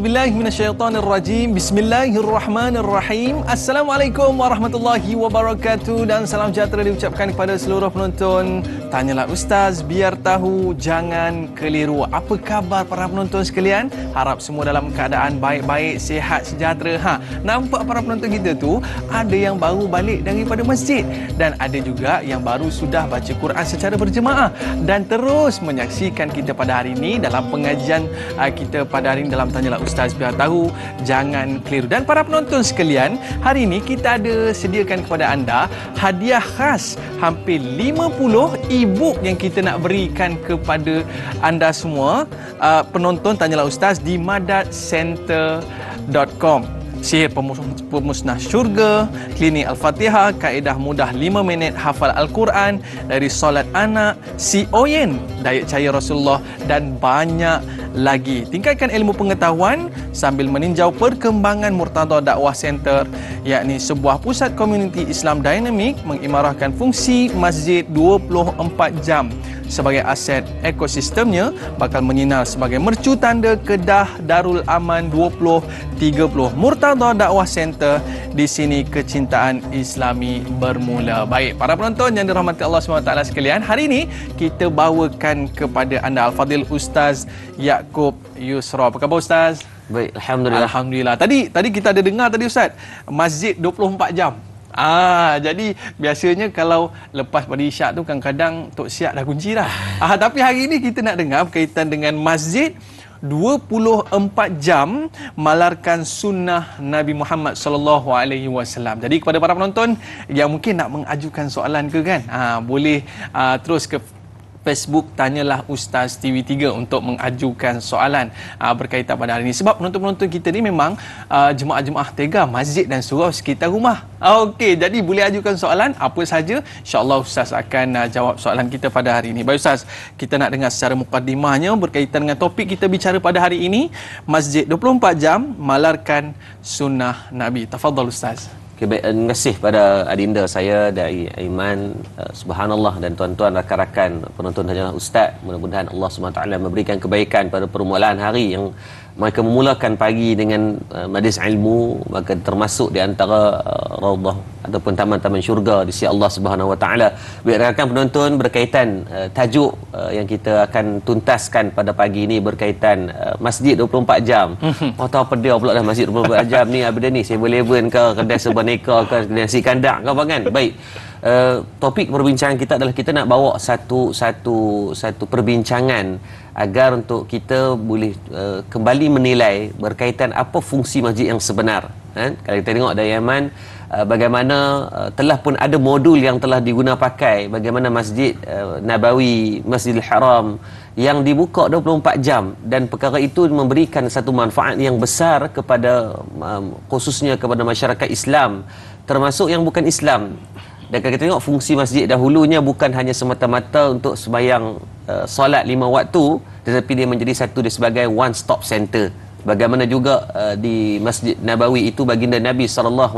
A'udzubillahi minasyaitonirrajim. Bismillahirrahmanirrahim. Assalamualaikum warahmatullahi wabarakatuh dan salam sejahtera diucapkan kepada seluruh penonton Tanyalah Ustaz, biar tahu jangan keliru. Apa khabar para penonton sekalian? Harap semua dalam keadaan baik-baik, sihat, sejahtera. Nampak para penonton kita tu ada yang baru balik daripada masjid dan ada juga yang baru sudah baca Quran secara berjemaah dan terus menyaksikan kita pada hari ini dalam pengajian kita pada hari ini dalam Tanyalah Ustaz, biar tahu jangan keliru. Dan para penonton sekalian, hari ini kita ada sediakan kepada anda hadiah khas hampir 50 e-book yang kita nak berikan kepada anda semua penonton Tanyalah Ustaz di madadcenter.com. Sihir Pemusnah Syurga, Klinik Al-Fatihah, Kaedah Mudah 5 Minit Hafal Al-Quran, Dari Solat Anak, Si Oyen, Daya Cahaya Rasulullah dan banyak lagi. Tingkatkan ilmu pengetahuan sambil meninjau perkembangan Murtada Dakwah Center, yakni sebuah pusat komuniti Islam dinamik mengimarahkan fungsi masjid 24 jam. Sebagai aset ekosistemnya bakal menyinar sebagai mercu tanda Kedah Darul Aman 2030. Murtada Dakwah Center, di sini kecintaan Islami bermula. Baik, para penonton yang dirahmati Allah SWT sekalian, hari ini kita bawakan kepada anda Al-Fadhil Ustaz Yaakob Yusra. Apa khabar Ustaz? Baik, Alhamdulillah. Alhamdulillah. Tadi kita ada dengar tadi Ustaz, masjid 24 jam. Jadi biasanya kalau lepas pada isyak tu kadang-kadang Tok Siap dah kunci dah. Tapi hari ini kita nak dengar berkaitan dengan masjid 24 jam malarkan sunnah Nabi Muhammad sallallahu alaihi wasallam. Jadi kepada para penonton yang mungkin nak mengajukan soalan ke kan, boleh terus ke Facebook Tanyalah Ustaz TV3 untuk mengajukan soalan berkaitan pada hari ini. Sebab penonton-penonton kita ni memang jemaah-jemaah tega masjid dan surau sekitar rumah. Okey, jadi boleh ajukan soalan apa saja. InsyaAllah Ustaz akan jawab soalan kita pada hari ini. Baik Ustaz, kita nak dengar secara mukaddimahnya berkaitan dengan topik kita bicara pada hari ini. Masjid 24 jam malarkan sunnah Nabi. Tafadhal Ustaz. Okay, baik, terima kasih pada adinda saya dari Aiman, subhanallah, dan tuan-tuan rakan-rakan penonton Tanyalah Ustaz. Mudah-mudahan Allah SWT memberikan kebaikan pada permulaan hari yang mereka memulakan pagi dengan majlis ilmu, maka termasuk di antara raudhah ataupun taman-taman syurga di sisi Allah Subhanahu Wa Taala. Baik rakan penonton, berkaitan tajuk yang kita akan tuntaskan pada pagi ini berkaitan masjid 24 jam. Tahu apa dia pula dah masjid 24 jam ni, apa dia ni 7-Eleven ke, kedai sebaneka ke, kedai nasi kandak ke apa kan. Baik. Topik perbincangan kita adalah kita nak bawa satu perbincangan agar untuk kita boleh kembali menilai berkaitan apa fungsi masjid yang sebenar. Kalau kita tengok dari Yaman, bagaimana telah pun ada modul yang telah diguna pakai, bagaimana Masjid Nabawi, Masjidil Haram yang dibuka 24 jam, dan perkara itu memberikan satu manfaat yang besar kepada khususnya kepada masyarakat Islam, termasuk yang bukan Islam. Dan kalau kita tengok fungsi masjid dahulunya bukan hanya semata-mata untuk sembahyang solat 5 waktu, tetapi dia menjadi satu sebagai one stop center. Bagaimana juga di Masjid Nabawi itu baginda Nabi SAW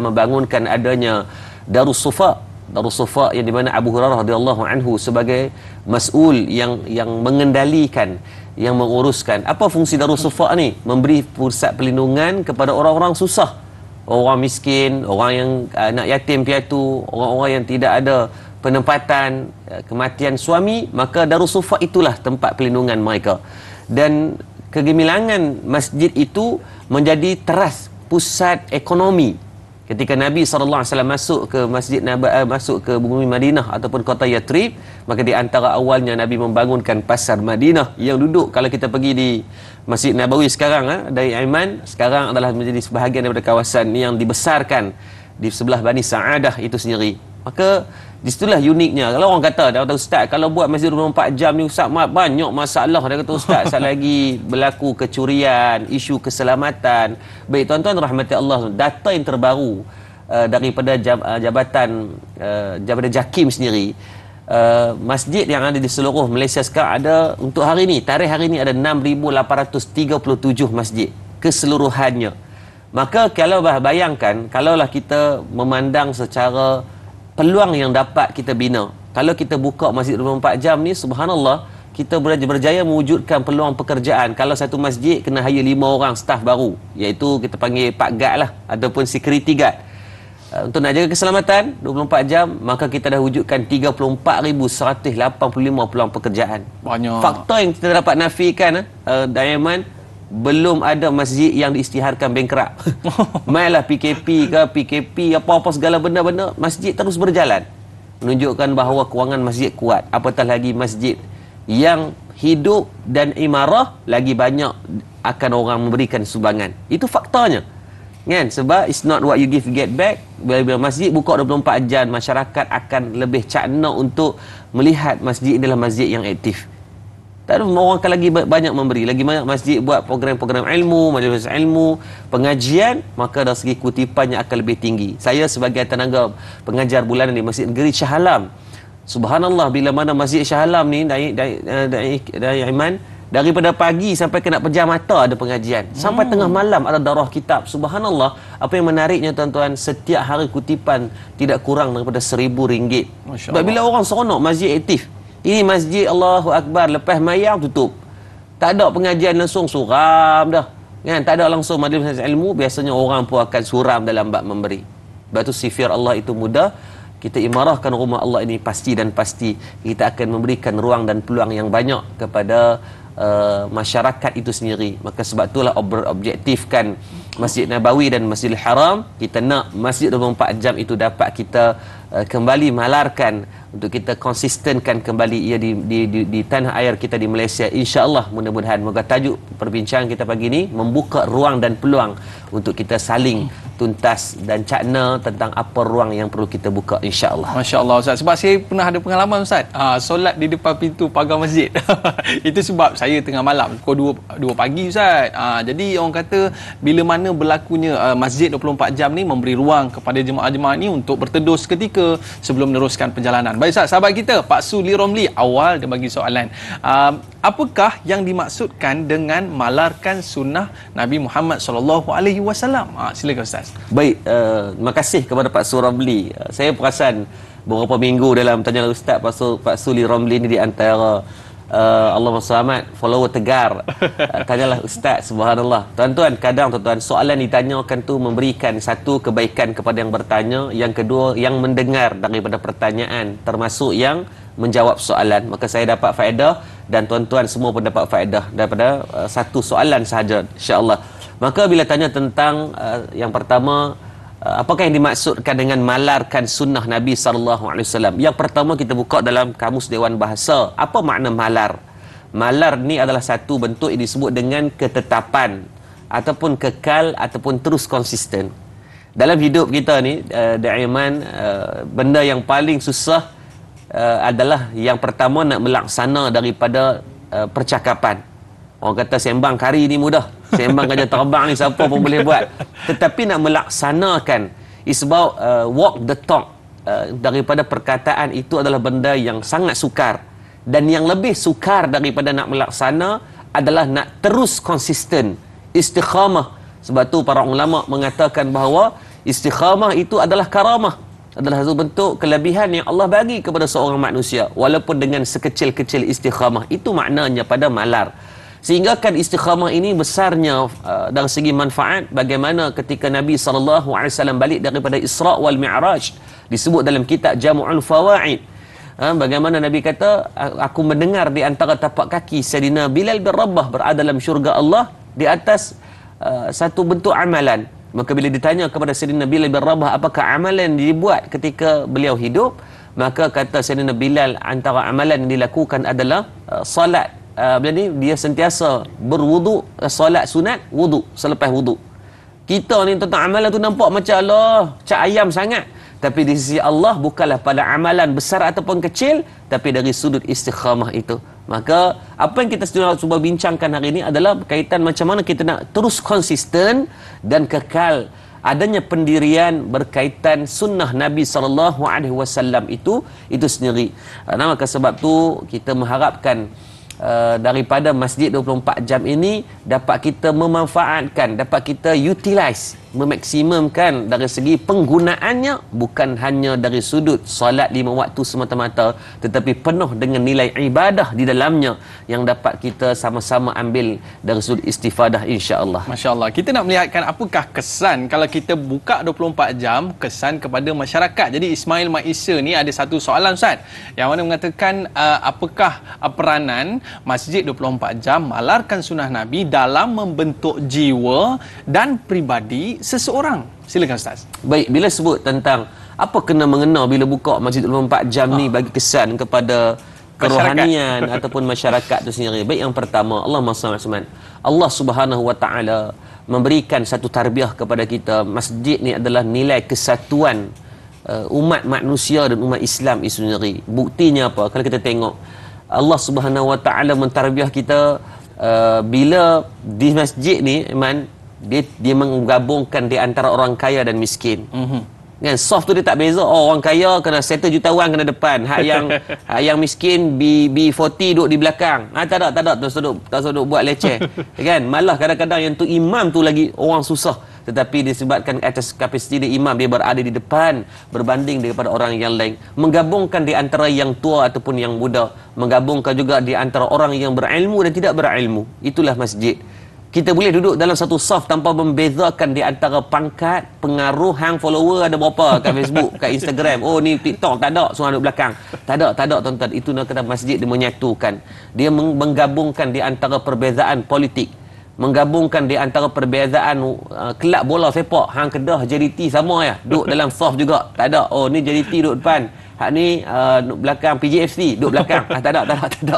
membangunkan adanya Darus Sufa. Darus Sufa yang di mana Abu Hurairah radhiyallahu anhu sebagai mas'ul yang mengendalikan, yang menguruskan. Apa fungsi Darus Sufa ni? Memberi pusat perlindungan kepada orang-orang susah, orang miskin, orang yang anak yatim piatu, orang-orang yang tidak ada penempatan, kematian suami, maka Darus Sufa itulah tempat perlindungan mereka. Dan kegemilangan masjid itu menjadi teras pusat ekonomi. Ketika Nabi SAW masuk ke Masjid masuk ke bumi Madinah ataupun kota Yathrib, maka di antara awalnya Nabi membangunkan pasar Madinah yang duduk, kalau kita pergi di Masjid Nabawi sekarang dari Aiman, sekarang adalah menjadi sebahagian daripada kawasan yang dibesarkan di sebelah Bani Sa'adah itu sendiri. Maka disitulah uniknya. Kalau orang kata, dia kata Ustaz, kalau buat masjid 24 jam ni Ustaz, banyak masalah. Dia kata Ustaz, saat lagi berlaku kecurian, isu keselamatan. Baik tuan-tuan rahmati Allah, data yang terbaru daripada Jabatan JAKIM sendiri, masjid yang ada di seluruh Malaysia sekarang ada, untuk hari ini, tarikh hari ini ada 6,837 masjid keseluruhannya. Maka kalau bayangkan, kalaulah kita memandang secara peluang yang dapat kita bina, kalau kita buka masjid 24 jam ni, subhanallah, kita berjaya mewujudkan peluang pekerjaan. Kalau satu masjid kena hire 5 orang staf baru, iaitu kita panggil Pak Guard lah, ataupun security guard. Untuk nak jaga keselamatan 24 jam, maka kita dah wujudkan 34,185 peluang pekerjaan. Banyak. Faktor yang kita dapat nafikan, Daiman, belum ada masjid yang diisytiharkan bankrupt. Mainlah PKP ke PKP, apa-apa segala benda-benda, masjid terus berjalan. Menunjukkan bahawa kewangan masjid kuat. Apatah lagi masjid yang hidup dan imarah, lagi banyak akan orang memberikan sumbangan. Itu faktanya. Kan? Sebab it's not what you give, you get back. Bila masjid buka 24 jam, masyarakat akan lebih cakna untuk melihat masjid adalah masjid yang aktif. Tak ada, orang akan lagi banyak memberi. Lagi banyak masjid buat program-program ilmu, majlis ilmu, pengajian, maka dari segi kutipannya akan lebih tinggi. Saya sebagai tenaga pengajar bulanan di Masjid Negeri Shah Alam, subhanallah, bila mana Masjid Shah Alam ni, Iman, daripada pagi sampai kena pejam mata ada pengajian. Sampai tengah malam ada darah kitab. Subhanallah, apa yang menariknya tuan-tuan, setiap hari kutipan tidak kurang daripada RM1,000. Sebab bila orang seronok, masjid aktif. Ini masjid, Allahu Akbar, lepas mayang tutup. Tak ada pengajian langsung, suram dah. Kan? Tak ada langsung majlis ilmu, biasanya orang pun akan suram dalam bab memberi. Sebab tu sifir Allah itu mudah. Kita imarahkan rumah Allah ini pasti dan pasti. Kita akan memberikan ruang dan peluang yang banyak kepada masyarakat itu sendiri. Maka sebab itulah objektifkan Masjid Nabawi dan Masjidil Haram. Kita nak Masjid 24 jam itu dapat kita kembali malarkan, untuk kita konsistenkan kembali ia di tanah air kita di Malaysia, insya-Allah. Mudah-mudahan, moga tajuk perbincangan kita pagi ini membuka ruang dan peluang untuk kita saling tuntas dan cakna tentang apa ruang yang perlu kita buka, insya-Allah. Masya-Allah Ustaz. Sebab saya pernah ada pengalaman Ustaz, solat di depan pintu pagar masjid. Itu sebab saya tengah malam pukul 2 pagi Ustaz. Jadi orang kata bila mana berlakunya masjid 24 jam ni memberi ruang kepada jemaah-jemaah ni untuk berteduh seketika sebelum meneruskan perjalanan. Baik Ustaz, sahabat kita Pak Suli Romli awal dia bagi soalan. Apakah yang dimaksudkan dengan malarkan sunnah Nabi Muhammad SAW? Silakan Ustaz. Baik, terima kasih kepada Pak Suli Romli. Saya perasan beberapa minggu dalam tanya Ustaz Pak Suli Romli ni di antara Allahumma selamat follower tegar. Tanyalah Ustaz, subhanallah. Tuan-tuan, kadang tuan-tuan soalan ditanyakan tu memberikan satu kebaikan kepada yang bertanya, yang kedua yang mendengar daripada pertanyaan, termasuk yang menjawab soalan. Maka saya dapat faedah dan tuan-tuan semua pun dapat faedah daripada satu soalan sahaja, insya-Allah. Maka bila tanya tentang yang pertama, apakah yang dimaksudkan dengan malarkan sunnah Nabi SAW? Yang pertama, kita buka dalam Kamus Dewan Bahasa. Apa makna malar? Malar ni adalah satu bentuk yang disebut dengan ketetapan ataupun kekal ataupun terus konsisten. Dalam hidup kita ni, Daiman, benda yang paling susah adalah yang pertama nak melaksana daripada percakapan. Orang kata sembang kari ni mudah, sembang kerja terbang ni siapa pun boleh buat. Tetapi nak melaksanakan, is about walk the talk. Daripada perkataan itu adalah benda yang sangat sukar. Dan yang lebih sukar daripada nak melaksana adalah nak terus konsisten, istiqamah. Sebab tu para ulama mengatakan bahawa istiqamah itu adalah karamah, adalah satu bentuk kelebihan yang Allah bagi kepada seorang manusia, walaupun dengan sekecil-kecil istiqamah. Itu maknanya pada malar. Sehingga kan istiqamah ini besarnya dari segi manfaat. Bagaimana ketika Nabi SAW balik daripada Isra' wal Mi'raj, disebut dalam kitab Jamu'ul Fawaid. Bagaimana Nabi kata, aku mendengar di antara tapak kaki Sayyidina Bilal bin Rabah berada dalam syurga Allah di atas satu bentuk amalan. Maka bila ditanya kepada Sayyidina Bilal bin Rabah apakah amalan yang dibuat ketika beliau hidup, maka kata Sayyidina Bilal, antara amalan yang dilakukan adalah salat. Jadi dia sentiasa berwuduk, solat sunat, wuduk selepas wuduk. Kita ni tentang amalan tu nampak macam Allah cak ayam sangat, tapi di sisi Allah bukanlah pada amalan besar ataupun kecil, tapi dari sudut istiqamah itu. Maka apa yang kita cuba bincangkan hari ini adalah berkaitan macam mana kita nak terus konsisten dan kekal adanya pendirian berkaitan sunnah Nabi SAW itu sendiri. Maka sebab tu kita mengharapkan daripada Masjid 24 jam ini dapat kita memanfaatkan, dapat kita utilize memaksimumkan dari segi penggunaannya, bukan hanya dari sudut solat 5 waktu semata-mata, tetapi penuh dengan nilai ibadah di dalamnya yang dapat kita sama-sama ambil dari sudut istifadah, insya-Allah. Masya-Allah. Kita nak melihatkan apakah kesan kalau kita buka 24 jam, kesan kepada masyarakat. Jadi Ismail Maisa ni ada satu soalan, Ustaz, yang mana mengatakan apakah peranan masjid 24 jam malarkan sunnah Nabi dalam membentuk jiwa dan pribadi seseorang. Silakan, Ustaz. Baik, bila sebut tentang apa kena mengena bila buka masjid 24 jam ni bagi kesan kepada kerohanian ataupun masyarakat itu sendiri. Baik, yang pertama, Allah SWT, Allah Subhanahu Wa Taala memberikan satu tarbiyah kepada kita. Masjid ni adalah nilai kesatuan umat manusia dan umat Islam itu sendiri. Buktinya apa? Kalau kita tengok, Allah Subhanahu Wa Taala mentarbiyah kita bila di masjid ni, Iman, dia menggabungkan di antara orang kaya dan miskin. Kan, soft tu dia tak beza. Oh, orang kaya kena settle jutawan kena depan. Hak yang miskin B40 duduk di belakang. Tak ada tak duduk buat leceh. Kan? Malah kadang-kadang yang tu imam tu lagi orang susah. Tetapi disebabkan atas kapasiti dia, imam dia berada di depan berbanding daripada orang yang lain. Menggabungkan di antara yang tua ataupun yang muda. Menggabungkan juga di antara orang yang berilmu dan tidak berilmu. Itulah masjid. Kita boleh duduk dalam satu saf tanpa membezakan di antara pangkat, pengaruh, hang follower ada berapa kat Facebook, kat Instagram. Oh, ni TikTok, tak ada, semua duduk belakang. Tak ada tuan-tuan. Itu nak kata masjid dia menyatukan. Dia menggabungkan di antara perbezaan politik. Menggabungkan di antara perbezaan kelab bola sepak. Hang Kedah JDT sama ya, duduk dalam saf juga. Tak ada. Oh, ni JDT duduk depan. Hak ni belakang PJFC duduk belakang. Tak ada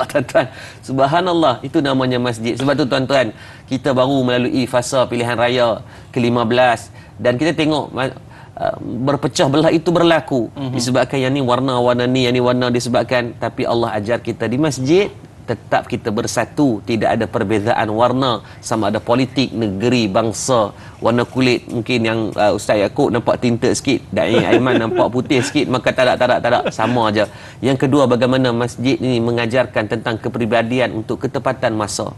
tuan-tuan. Subhanallah, itu namanya masjid. Sebab tu tuan-tuan, kita baru melalui fasa pilihan raya ke-15 dan kita tengok berpecah belah itu berlaku disebabkan yang ni warna ni, yang ni warna disebabkan. Tapi Allah ajar kita di masjid tetap kita bersatu, tidak ada perbezaan warna, sama ada politik, negeri, bangsa, warna kulit. Mungkin yang Ustaz Yaakob nampak tinta sikit, Da'i Aiman nampak putih sikit, maka tak ada, sama aja. Yang kedua, bagaimana masjid ini mengajarkan tentang kepribadian untuk ketepatan masa.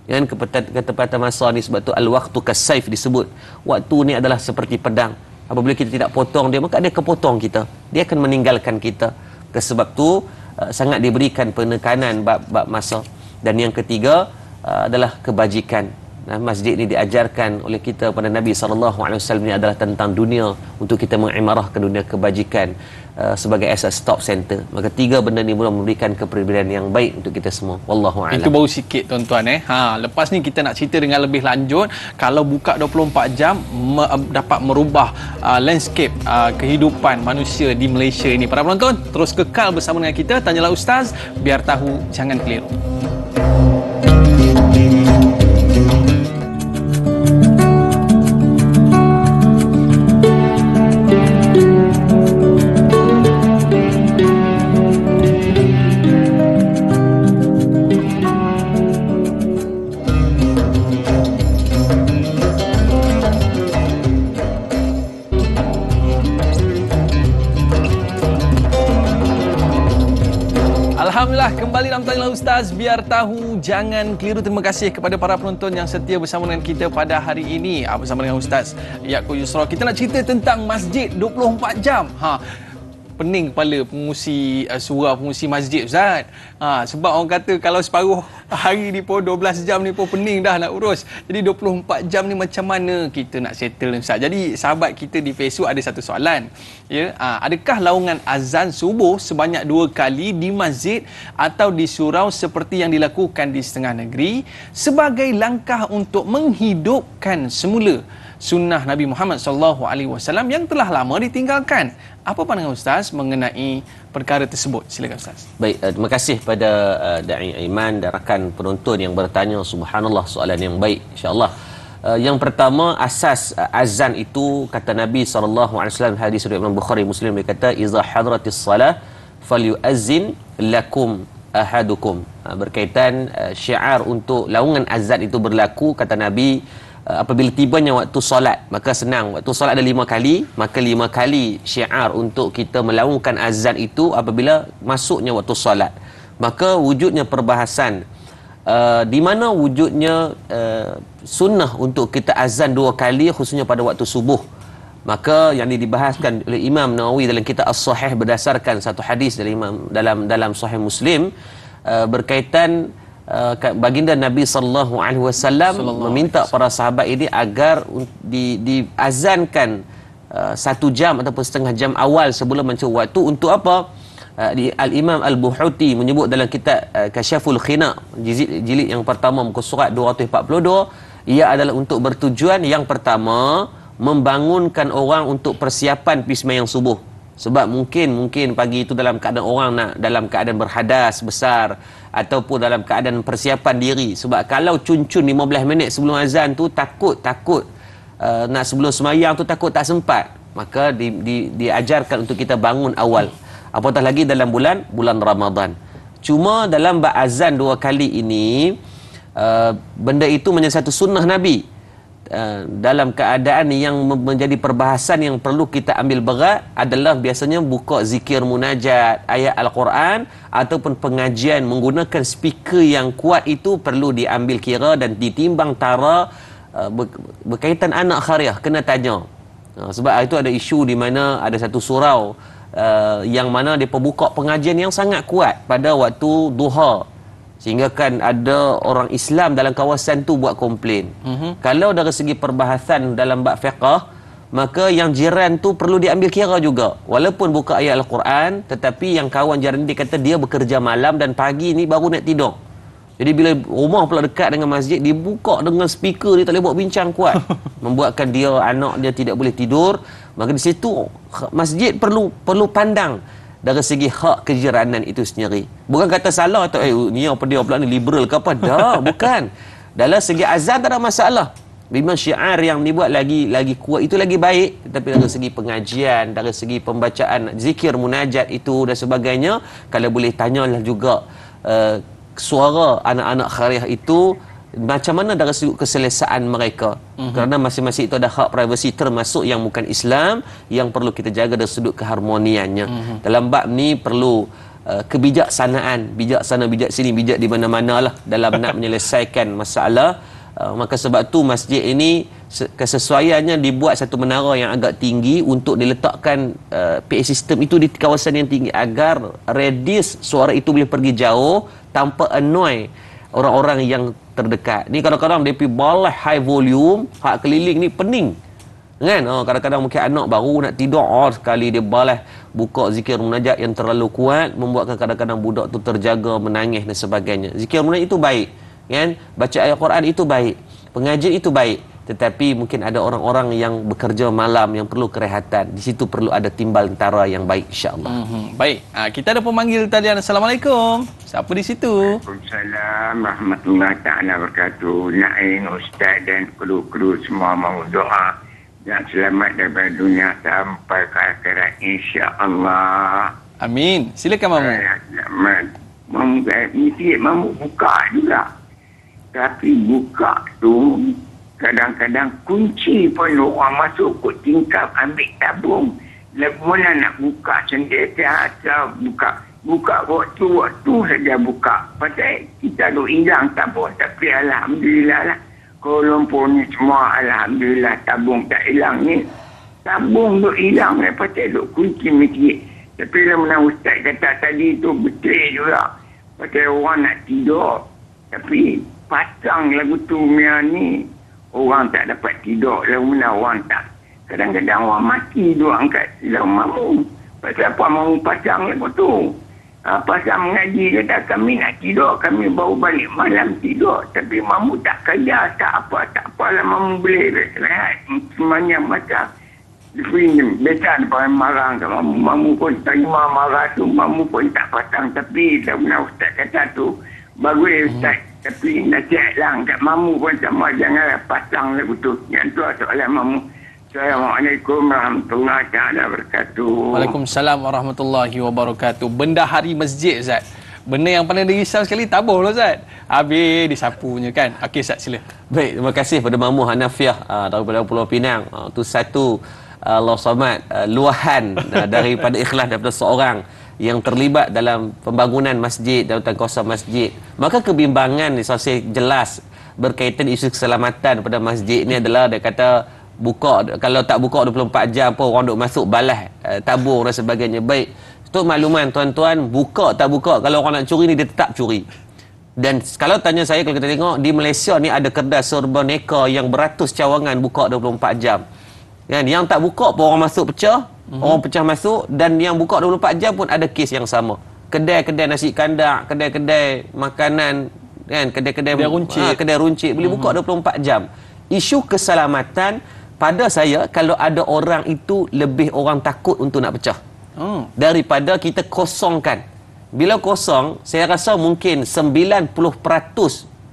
Kan, ketepatan masa ni, sebab tu al-waqtu kas-saif disebut. Waktu ni adalah seperti pedang. Apabila kita tidak potong dia, maka dia kepotong kita. Dia akan meninggalkan kita. Sebab tu sangat diberikan penekanan bab masa. Dan yang ketiga adalah kebajikan. Masjid ini diajarkan oleh kita pada Nabi SAW ini adalah tentang dunia, untuk kita mengimarahkan dunia kebajikan sebagai asas stop center. Maka tiga benda ni mula memberikan kepribadian yang baik untuk kita semua. Wallahu a'lam. Itu baru sikit tuan-tuan. Lepas ni kita nak cerita dengan lebih lanjut. Kalau buka 24 jam dapat merubah landscape kehidupan manusia di Malaysia ini. Para penonton, terus kekal bersama dengan kita. Tanyalah Ustaz, biar tahu jangan keliru. Alhamdulillah, kembali dalam Tanyalah Ustaz, biar tahu jangan keliru. Terima kasih kepada para penonton yang setia bersama dengan kita pada hari ini bersama dengan Ustaz Yaakob Yusra. Kita nak cerita tentang masjid 24 jam. Pening kepala pengurusi surau, pengurusi masjid, Ustaz. Sebab orang kata kalau separuh hari ni pun 12 jam ni pun pening dah nak urus. Jadi 24 jam ni macam mana kita nak settle, Ustaz? Jadi sahabat kita di Facebook ada satu soalan. Ya, adakah laungan azan subuh sebanyak 2 kali di masjid atau di surau seperti yang dilakukan di setengah negeri sebagai langkah untuk menghidupkan semula sunnah Nabi Muhammad SAW yang telah lama ditinggalkan? Apa pandangan Ustaz mengenai perkara tersebut? Silakan Ustaz. Baik, terima kasih pada Da'i Aiman dan rakan penonton yang bertanya. Subhanallah, soalan yang baik, insya-Allah. Yang pertama, asas azan itu kata Nabi SAW, hadis riwayat Imam Bukhari Muslim, dia kata iza hadratis salah falyu'azzin lakum ahadukum. Berkaitan syiar untuk laungan azan itu berlaku, kata Nabi, apabila tibanya waktu solat, maka senang. Waktu solat ada 5 kali, maka 5 kali syiar untuk kita melaungkan azan itu apabila masuknya waktu solat. Maka wujudnya perbahasan di mana wujudnya sunnah untuk kita azan 2 kali khususnya pada waktu subuh. Maka yang dibahaskan oleh Imam Nawawi dalam kitab As-Sahih berdasarkan satu hadis dari Imam dalam Sahih Muslim berkaitan baginda Nabi sallallahu alaihi wasallam meminta para sahabat ini agar diazankan 1 jam ataupun setengah jam awal sebelum mencuri waktu. Untuk apa? Al-Imam Al-Buhuti menyebut dalam kitab Kasyaful Khina jilid yang pertama muka surat 242, ia adalah untuk bertujuan yang pertama membangunkan orang untuk persiapan pergi sembahyang subuh. Sebab mungkin pagi itu dalam keadaan orang dalam keadaan berhadas besar ataupun dalam keadaan persiapan diri. Sebab kalau cun-cun 15 minit sebelum azan tu takut nak sebelum sembahyang tu takut tak sempat. Maka diajarkan untuk kita bangun awal. Apatah lagi dalam bulan Ramadan. Cuma dalam bab azan 2 kali ini benda itu menjadi satu sunnah Nabi. Dalam keadaan yang menjadi perbahasan yang perlu kita ambil berat adalah biasanya buka zikir munajat, ayat Al-Quran ataupun pengajian menggunakan speaker yang kuat itu perlu diambil kira dan ditimbang tara. Berkaitan anak khariah kena tanya. Sebab itu ada isu di mana ada satu surau yang mana dia buka pengajian yang sangat kuat pada waktu duha, sehingga kan ada orang Islam dalam kawasan tu buat komplain. Kalau dari segi perbahasan dalam bab fiqh, maka yang jiran tu perlu diambil kira juga. Walaupun buka ayat Al-Quran, tetapi yang kawan jiran dia kata dia bekerja malam dan pagi ni baru nak tidur. Jadi bila rumah pula dekat dengan masjid, dibuka dengan speaker, dia tak boleh buat bincang kuat. Membuatkan anak dia tidak boleh tidur. Maka di situ masjid perlu pandang dari segi hak kejiranan itu sendiri. Bukan kata salah atau ni apa dia pula ni liberal ke apa. Dah, bukan. Dalam segi azan tak ada masalah. Memang syiar yang dibuat lagi kuat itu lagi baik. Tetapi dari segi pengajian, dari segi pembacaan zikir munajat itu dan sebagainya, kalau boleh tanyalah juga suara anak-anak khariah itu macam mana dari segi keselesaan mereka. Kerana masing-masing itu ada hak privasi, termasuk yang bukan Islam, yang perlu kita jaga dari sudut keharmoniannya. Dalam bab ni perlu kebijaksanaan, bijak sini, bijak di mana-mana lah dalam nak menyelesaikan masalah. Maka sebab tu masjid ini kesesuaiannya dibuat satu menara yang agak tinggi untuk diletakkan PA system itu di kawasan yang tinggi agar radius suara itu boleh pergi jauh tanpa annoy orang-orang yang terdekat. Ni kadang-kadang dia pergi balas high volume, hak keliling ni pening. Kan? Kadang-kadang mungkin anak baru nak tidur, sekali dia balas buka zikir munajat yang terlalu kuat, membuatkan kadang-kadang budak tu terjaga, menangis dan sebagainya. Zikir munajat itu baik, kan? Baca ayat Quran itu baik, pengajian itu baik. Tetapi mungkin ada orang-orang yang bekerja malam yang perlu kerehatan. Di situ perlu ada timbal tara yang baik, insya-Allah. Baik. Kita ada pemanggil talian. Assalamualaikum. Siapa di situ? Waalaikumsalam warahmatullahi taala wabarakatuh. Naim, ustaz dan kru-kru semua mau doa dan selamat daripada dunia sampai ke akhirat, insya-Allah. Amin. Silakan Mamu. Mamu buka juga. Tapi buka tu kadang-kadang kunci pun orang masuk kot tingkap ambil tabung. Mana nak buka sendiri atau buka waktu saja buka. Pasal kita duk hilang tabung. Tapi alhamdulillah lah. Kuala Lumpur ni semua alhamdulillah tabung tak hilang ni. Tabung duk hilang ni pasal duk kunci masjid. Tapi mana ustaz kata tadi tu betul juga. Pasal orang nak tidur. Tapi pasang lagu tu ni orang tak dapat tidur. Lalu mana orang tak. Kadang-kadang orang mati dua angkat lalu mamu. Pasal apa mamu pasang lagu tu. Pasang mengaji kata kami nak tidur. Kami baru balik malam tidur. Tapi mamu tak kerja. Tak apalah mamu boleh rehat. Semuanya macam biasa depan marah ke mamu. Mamu pun terima marah tu. Mamu pun tak pasang. Tapi lalu ustaz kata tu. Bagus ustaz. Tapi nasihat lah kat mamu pun sama, janganlah pasang lagu tu. Yang tu soalan mamu. Assalamualaikum warahmatullahi wabarakatuh. Waalaikumsalam warahmatullahi wabarakatuh. Bendahari masjid, Ustaz. Benda yang paling dirisau sekali tabuh lah, Ustaz. Habis disapunya kan. Okey, Ustaz, sila. Baik, terima kasih pada Mamu Hanafiah daripada Pulau Pinang. Itu satu Allah Samad luahan daripada ikhlas daripada seorang yang terlibat dalam pembangunan masjid dan kawasan masjid, maka kebimbangan ni saya jelas berkaitan isu keselamatan pada masjid ni adalah dia kata buka, kalau tak buka 24 jam pun orang duk masuk balas tabur dan sebagainya. Baik, untuk makluman tuan-tuan, buka tak buka, kalau orang nak curi ni dia tetap curi. Dan kalau tanya saya, kalau kita tengok di Malaysia ni ada kedai serba neka yang beratus cawangan buka 24 jam. Kan, yang tak buka pun orang masuk pecah, orang pecah masuk, dan yang buka 24 jam pun ada kes yang sama. Kedai-kedai nasi kandar, kedai-kedai makanan, kan, kedai-kedai kedai runcit boleh buka 24 jam. Isu keselamatan pada saya, kalau ada orang itu lebih orang takut untuk nak pecah daripada kita kosongkan. Bila kosong, saya rasa mungkin 90%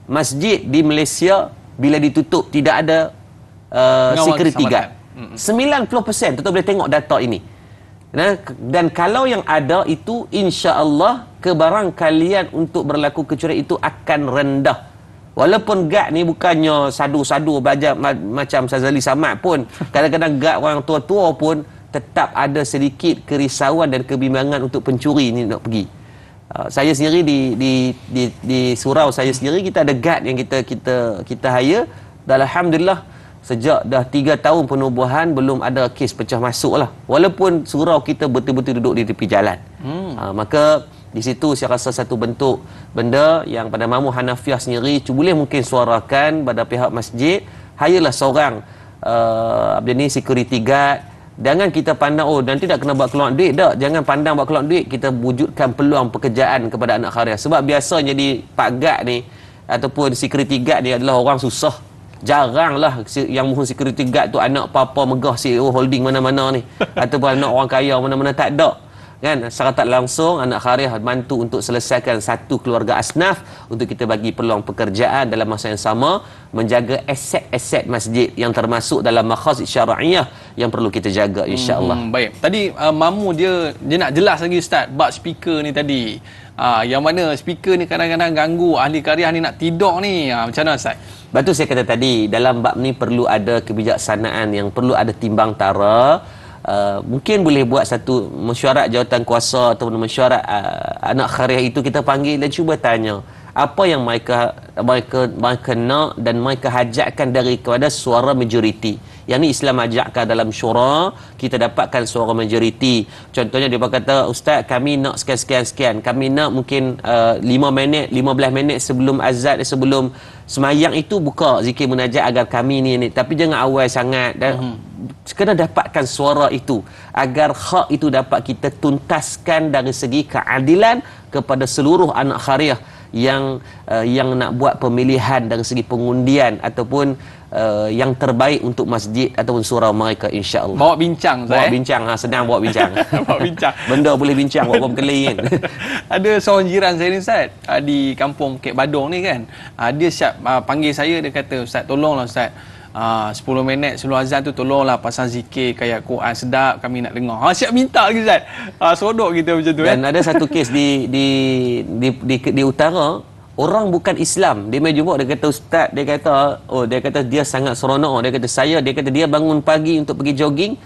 masjid di Malaysia bila ditutup tidak ada security guard. 90%, tuan boleh tengok data ini. Dan kalau yang ada itu, insya-Allah kebarangkalian untuk berlaku kecurigaan itu akan rendah. Walaupun guard ni bukannya sadu-sadu macam Sazali Samad pun, kadang-kadang guard orang tua-tua pun tetap ada sedikit kerisauan dan kebimbangan untuk pencuri ni nak pergi. Saya sendiri di surau saya sendiri, kita ada guard yang kita hire, dan alhamdulillah sejak dah 3 tahun penubuhan belum ada kes pecah masuk lah, walaupun surau kita betul-betul duduk di tepi jalan. Maka di situ saya rasa satu bentuk benda yang pada Mamu Hanafiah sendiri boleh mungkin suarakan pada pihak masjid, hayalah seorang security guard. Jangan kita pandang nanti tak kena buat keluar duit, tak. Jangan pandang buat keluar duit, kita wujudkan peluang pekerjaan kepada anak kharia. Sebab biasanya di pak guard ni ataupun security guard ni adalah orang susah. Jaranglah yang mohon security guard tu anak papa megah CEO holding mana-mana ni ataupun anak orang kaya mana-mana, tak ada. Kan, secara tak langsung anak khairiyah bantu untuk selesaikan satu keluarga asnaf untuk kita bagi peluang pekerjaan dalam masa yang sama, menjaga aset-aset masjid yang termasuk dalam makhazid syar'iyah yang perlu kita jaga, insya-Allah. Baik. Tadi Mamu dia nak jelas lagi Ustaz bab speaker ni tadi. Yang mana speaker ni kadang-kadang ganggu ahli karyah ni nak tidur ni. Macam mana Ustaz? Betul saya kata tadi, dalam bab ni perlu ada kebijaksanaan, yang perlu ada timbang tara. Mungkin boleh buat satu mesyuarat jawatan kuasa ataupun mesyuarat anak khairiyah itu, kita panggil dan cuba tanya apa yang mereka nak dan mereka hajatkan daripada suara majoriti. Yang ni Islam ajakkan dalam syura, kita dapatkan suara majoriti. Contohnya dia berkata, Ustaz kami nak sekian-sekian, kami nak mungkin 5 minit, 15 minit sebelum azan, sebelum semayang itu buka zikir munajat agar kami ni. Tapi jangan awal sangat. Dan kena dapatkan suara itu agar hak itu dapat kita tuntaskan dari segi keadilan kepada seluruh anak khairiyah yang nak buat pemilihan dari segi pengundian ataupun yang terbaik untuk masjid ataupun surau mereka, insya-Allah. Bawa bincang Bawa bincang, senang bawa bincang. Bawa bincang. Benda boleh bincang buat orang berkeli kan. Ada seorang jiran saya ni Ustaz, di kampung Bukit Badung ni kan. Dia siap panggil saya, dia kata, Ustaz tolonglah Ustaz. 10 minit sebelum azan tu tolonglah pasang zikir kayak Quran sedap, kami nak dengar. Siap minta lagi Ustaz. Sodok kita macam tu. Dan ada satu kes di utara, orang bukan Islam dia mai jumpa, dia kata Ustaz, dia kata dia sangat seronok. Dia kata dia bangun pagi untuk pergi jogging,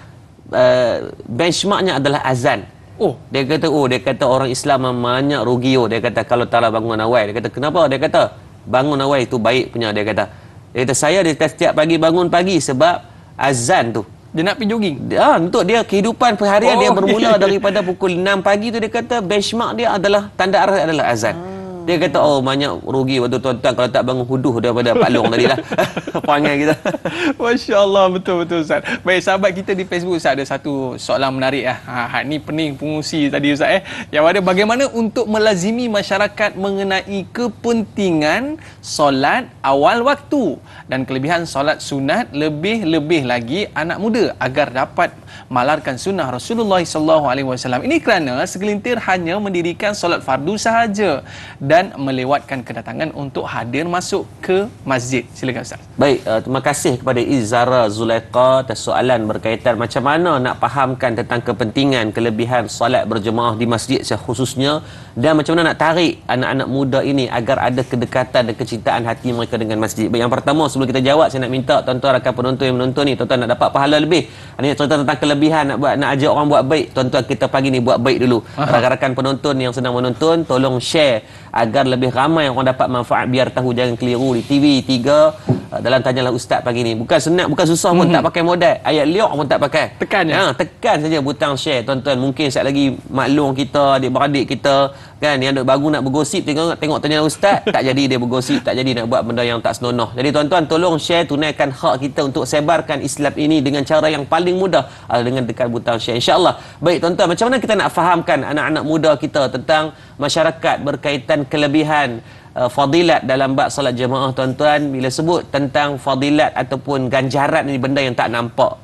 benchmarknya adalah azan. Dia kata orang Islam banyak rugi. Dia kata kalau tak bangun awal. Dia kata kenapa? Dia kata bangun awal itu baik punya. Dia kata saya setiap pagi bangun pagi sebab azan tu. Dia nak pergi jogging. Untuk dia kehidupan perharian dia bermula daripada pukul 6 pagi tu. Dia kata benchmark dia adalah tanda arah adalah azan. Dia kata banyak rugi waktu tuan-tuan kalau tak bangun huduh daripada Pak Long tadi lah. Panggil kita. Masya-Allah, betul-betul Ustaz. Baik, sahabat kita di Facebook Ustaz, ada satu soalan menarik ni pening pengusi tadi Ustaz yang ada bagaimana untuk melazimi masyarakat mengenai kepentingan solat awal waktu dan kelebihan solat sunat, lebih-lebih lagi anak muda agar dapat malarkan sunnah Rasulullah SAW. Ini kerana segelintir hanya mendirikan solat fardu sahaja dan melewatkan kedatangan untuk hadir masuk ke masjid. Silakan Ustaz. Baik, terima kasih kepada Izara Zulaika atas soalan berkaitan macam mana nak fahamkan tentang kepentingan kelebihan solat berjemaah di masjid, khususnya dan macam mana nak tarik anak-anak muda ini agar ada kedekatan dan kecintaan hati mereka dengan masjid. Baik, yang pertama sebelum kita jawab, saya nak minta tuan-tuan rakan penonton yang menonton ni, tuan-tuan nak dapat pahala lebih, ini cerita tentang kelebihan nak ajak orang buat baik, tuan-tuan kita pagi ni buat baik dulu. Rakan-rakan penonton yang sedang menonton, tolong share agar lebih ramai orang dapat manfaat, biar tahu jangan keliru di TV3 dalam Tanyalah Ustaz pagi ni. Bukan senang, bukan susah pun, tak pakai modal, ayat liok pun tak pakai. Tekan je. Tekan saja butang share tuan-tuan. Mungkin sekejap lagi maklum kita, adik-beradik kita kan yang duk baru nak bergosip, tengok Tanyalah Ustaz, tak jadi dia bergosip, tak jadi nak buat benda yang tak senonoh. Jadi tuan-tuan tolong share, tunaikan hak kita untuk sebarkan Islam ini dengan cara yang paling mudah, dengan tekan butang share, insya-Allah. Baik tuan-tuan, macam mana kita nak fahamkan anak-anak muda kita tentang masyarakat berkaitan kelebihan fadilat dalam bab solat jemaah tuan-tuan. Bila sebut tentang fadilat ataupun ganjaran ni benda yang tak nampak,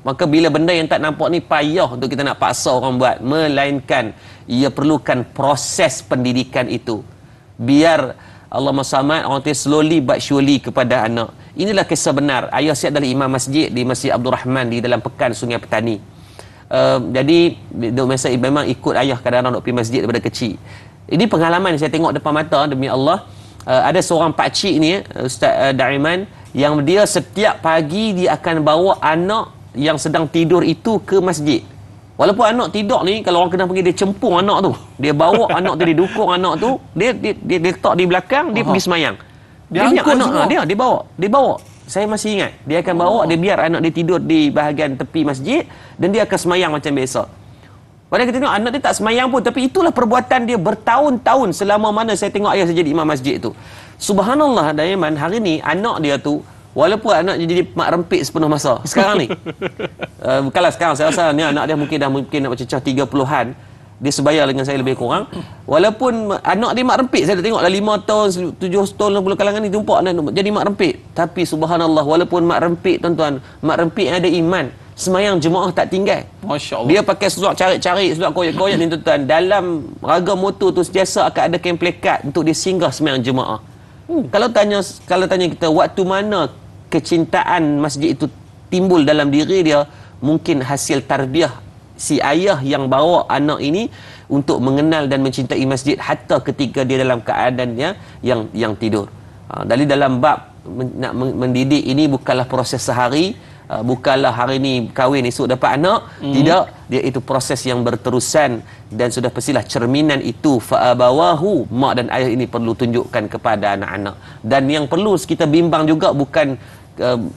maka bila benda yang tak nampak ni payah untuk kita nak paksa orang buat, melainkan ia perlukan proses pendidikan itu. Biar Allahumma samad, orang tu slowly but surely kepada anak. Inilah kisah benar. Ayah saya adalah imam masjid di Masjid Abdul Rahman di dalam Pekan Sungai Petani. Jadi memang ikut ayah kadang-kadang nak pergi masjid daripada kecil. Ini pengalaman saya tengok depan mata, demi Allah. Ada seorang pakcik ni, Ustaz Daiman, yang dia setiap pagi dia akan bawa anak yang sedang tidur itu ke masjid. Walaupun anak tidur ni, kalau orang kena pergi, dia cempung anak tu, dia bawa anak tu, dia dukung anak tu, dia letak di belakang, dia pergi semayang. Dia angkut anak dia bawa. Saya masih ingat, dia akan bawa, dia biar anak dia tidur di bahagian tepi masjid dan dia akan semayang macam biasa. Padahal kita tengok anak dia tak semayang pun, tapi itulah perbuatan dia bertahun-tahun selama mana saya tengok ayah saya jadi imam masjid tu. Subhanallah Daiman, hari ni anak dia tu, walaupun anak dia jadi mak rempit sepenuh masa sekarang ni, bukanlah sekarang, saya rasa ni anak dia mungkin nak bercecah 30-an, dia sebaya dengan saya lebih kurang. Walaupun anak dia mak rempit, saya dah tengok dah 5 tahun 7 tahun 60 kalangan ni jumpa anak jadi mak rempit, tapi subhanallah, walaupun mak rempit tuan-tuan, mak rempit yang ada iman, semayang jemaah tak tinggal. Masya-Allah. Dia pakai seluar cari-cari, seluar koyak-koyak ni tuan-tuan. Dalam ragam motor tu sentiasa akan ada kain plekat untuk dia singgah semayang jemaah. Kalau tanya kita waktu mana kecintaan masjid itu timbul dalam diri dia, mungkin hasil tarbiyah si ayah yang bawa anak ini untuk mengenal dan mencintai masjid hatta ketika dia dalam keadaannya yang tidur. Dari dalam bab nak mendidik ini bukanlah proses sehari, bukanlah hari ni kahwin esok dapat anak, tidak, dia itu proses yang berterusan, dan sudah pastilah cerminan itu fa'abawahu, mak dan ayah ini perlu tunjukkan kepada anak-anak. Dan yang perlu kita bimbang juga bukan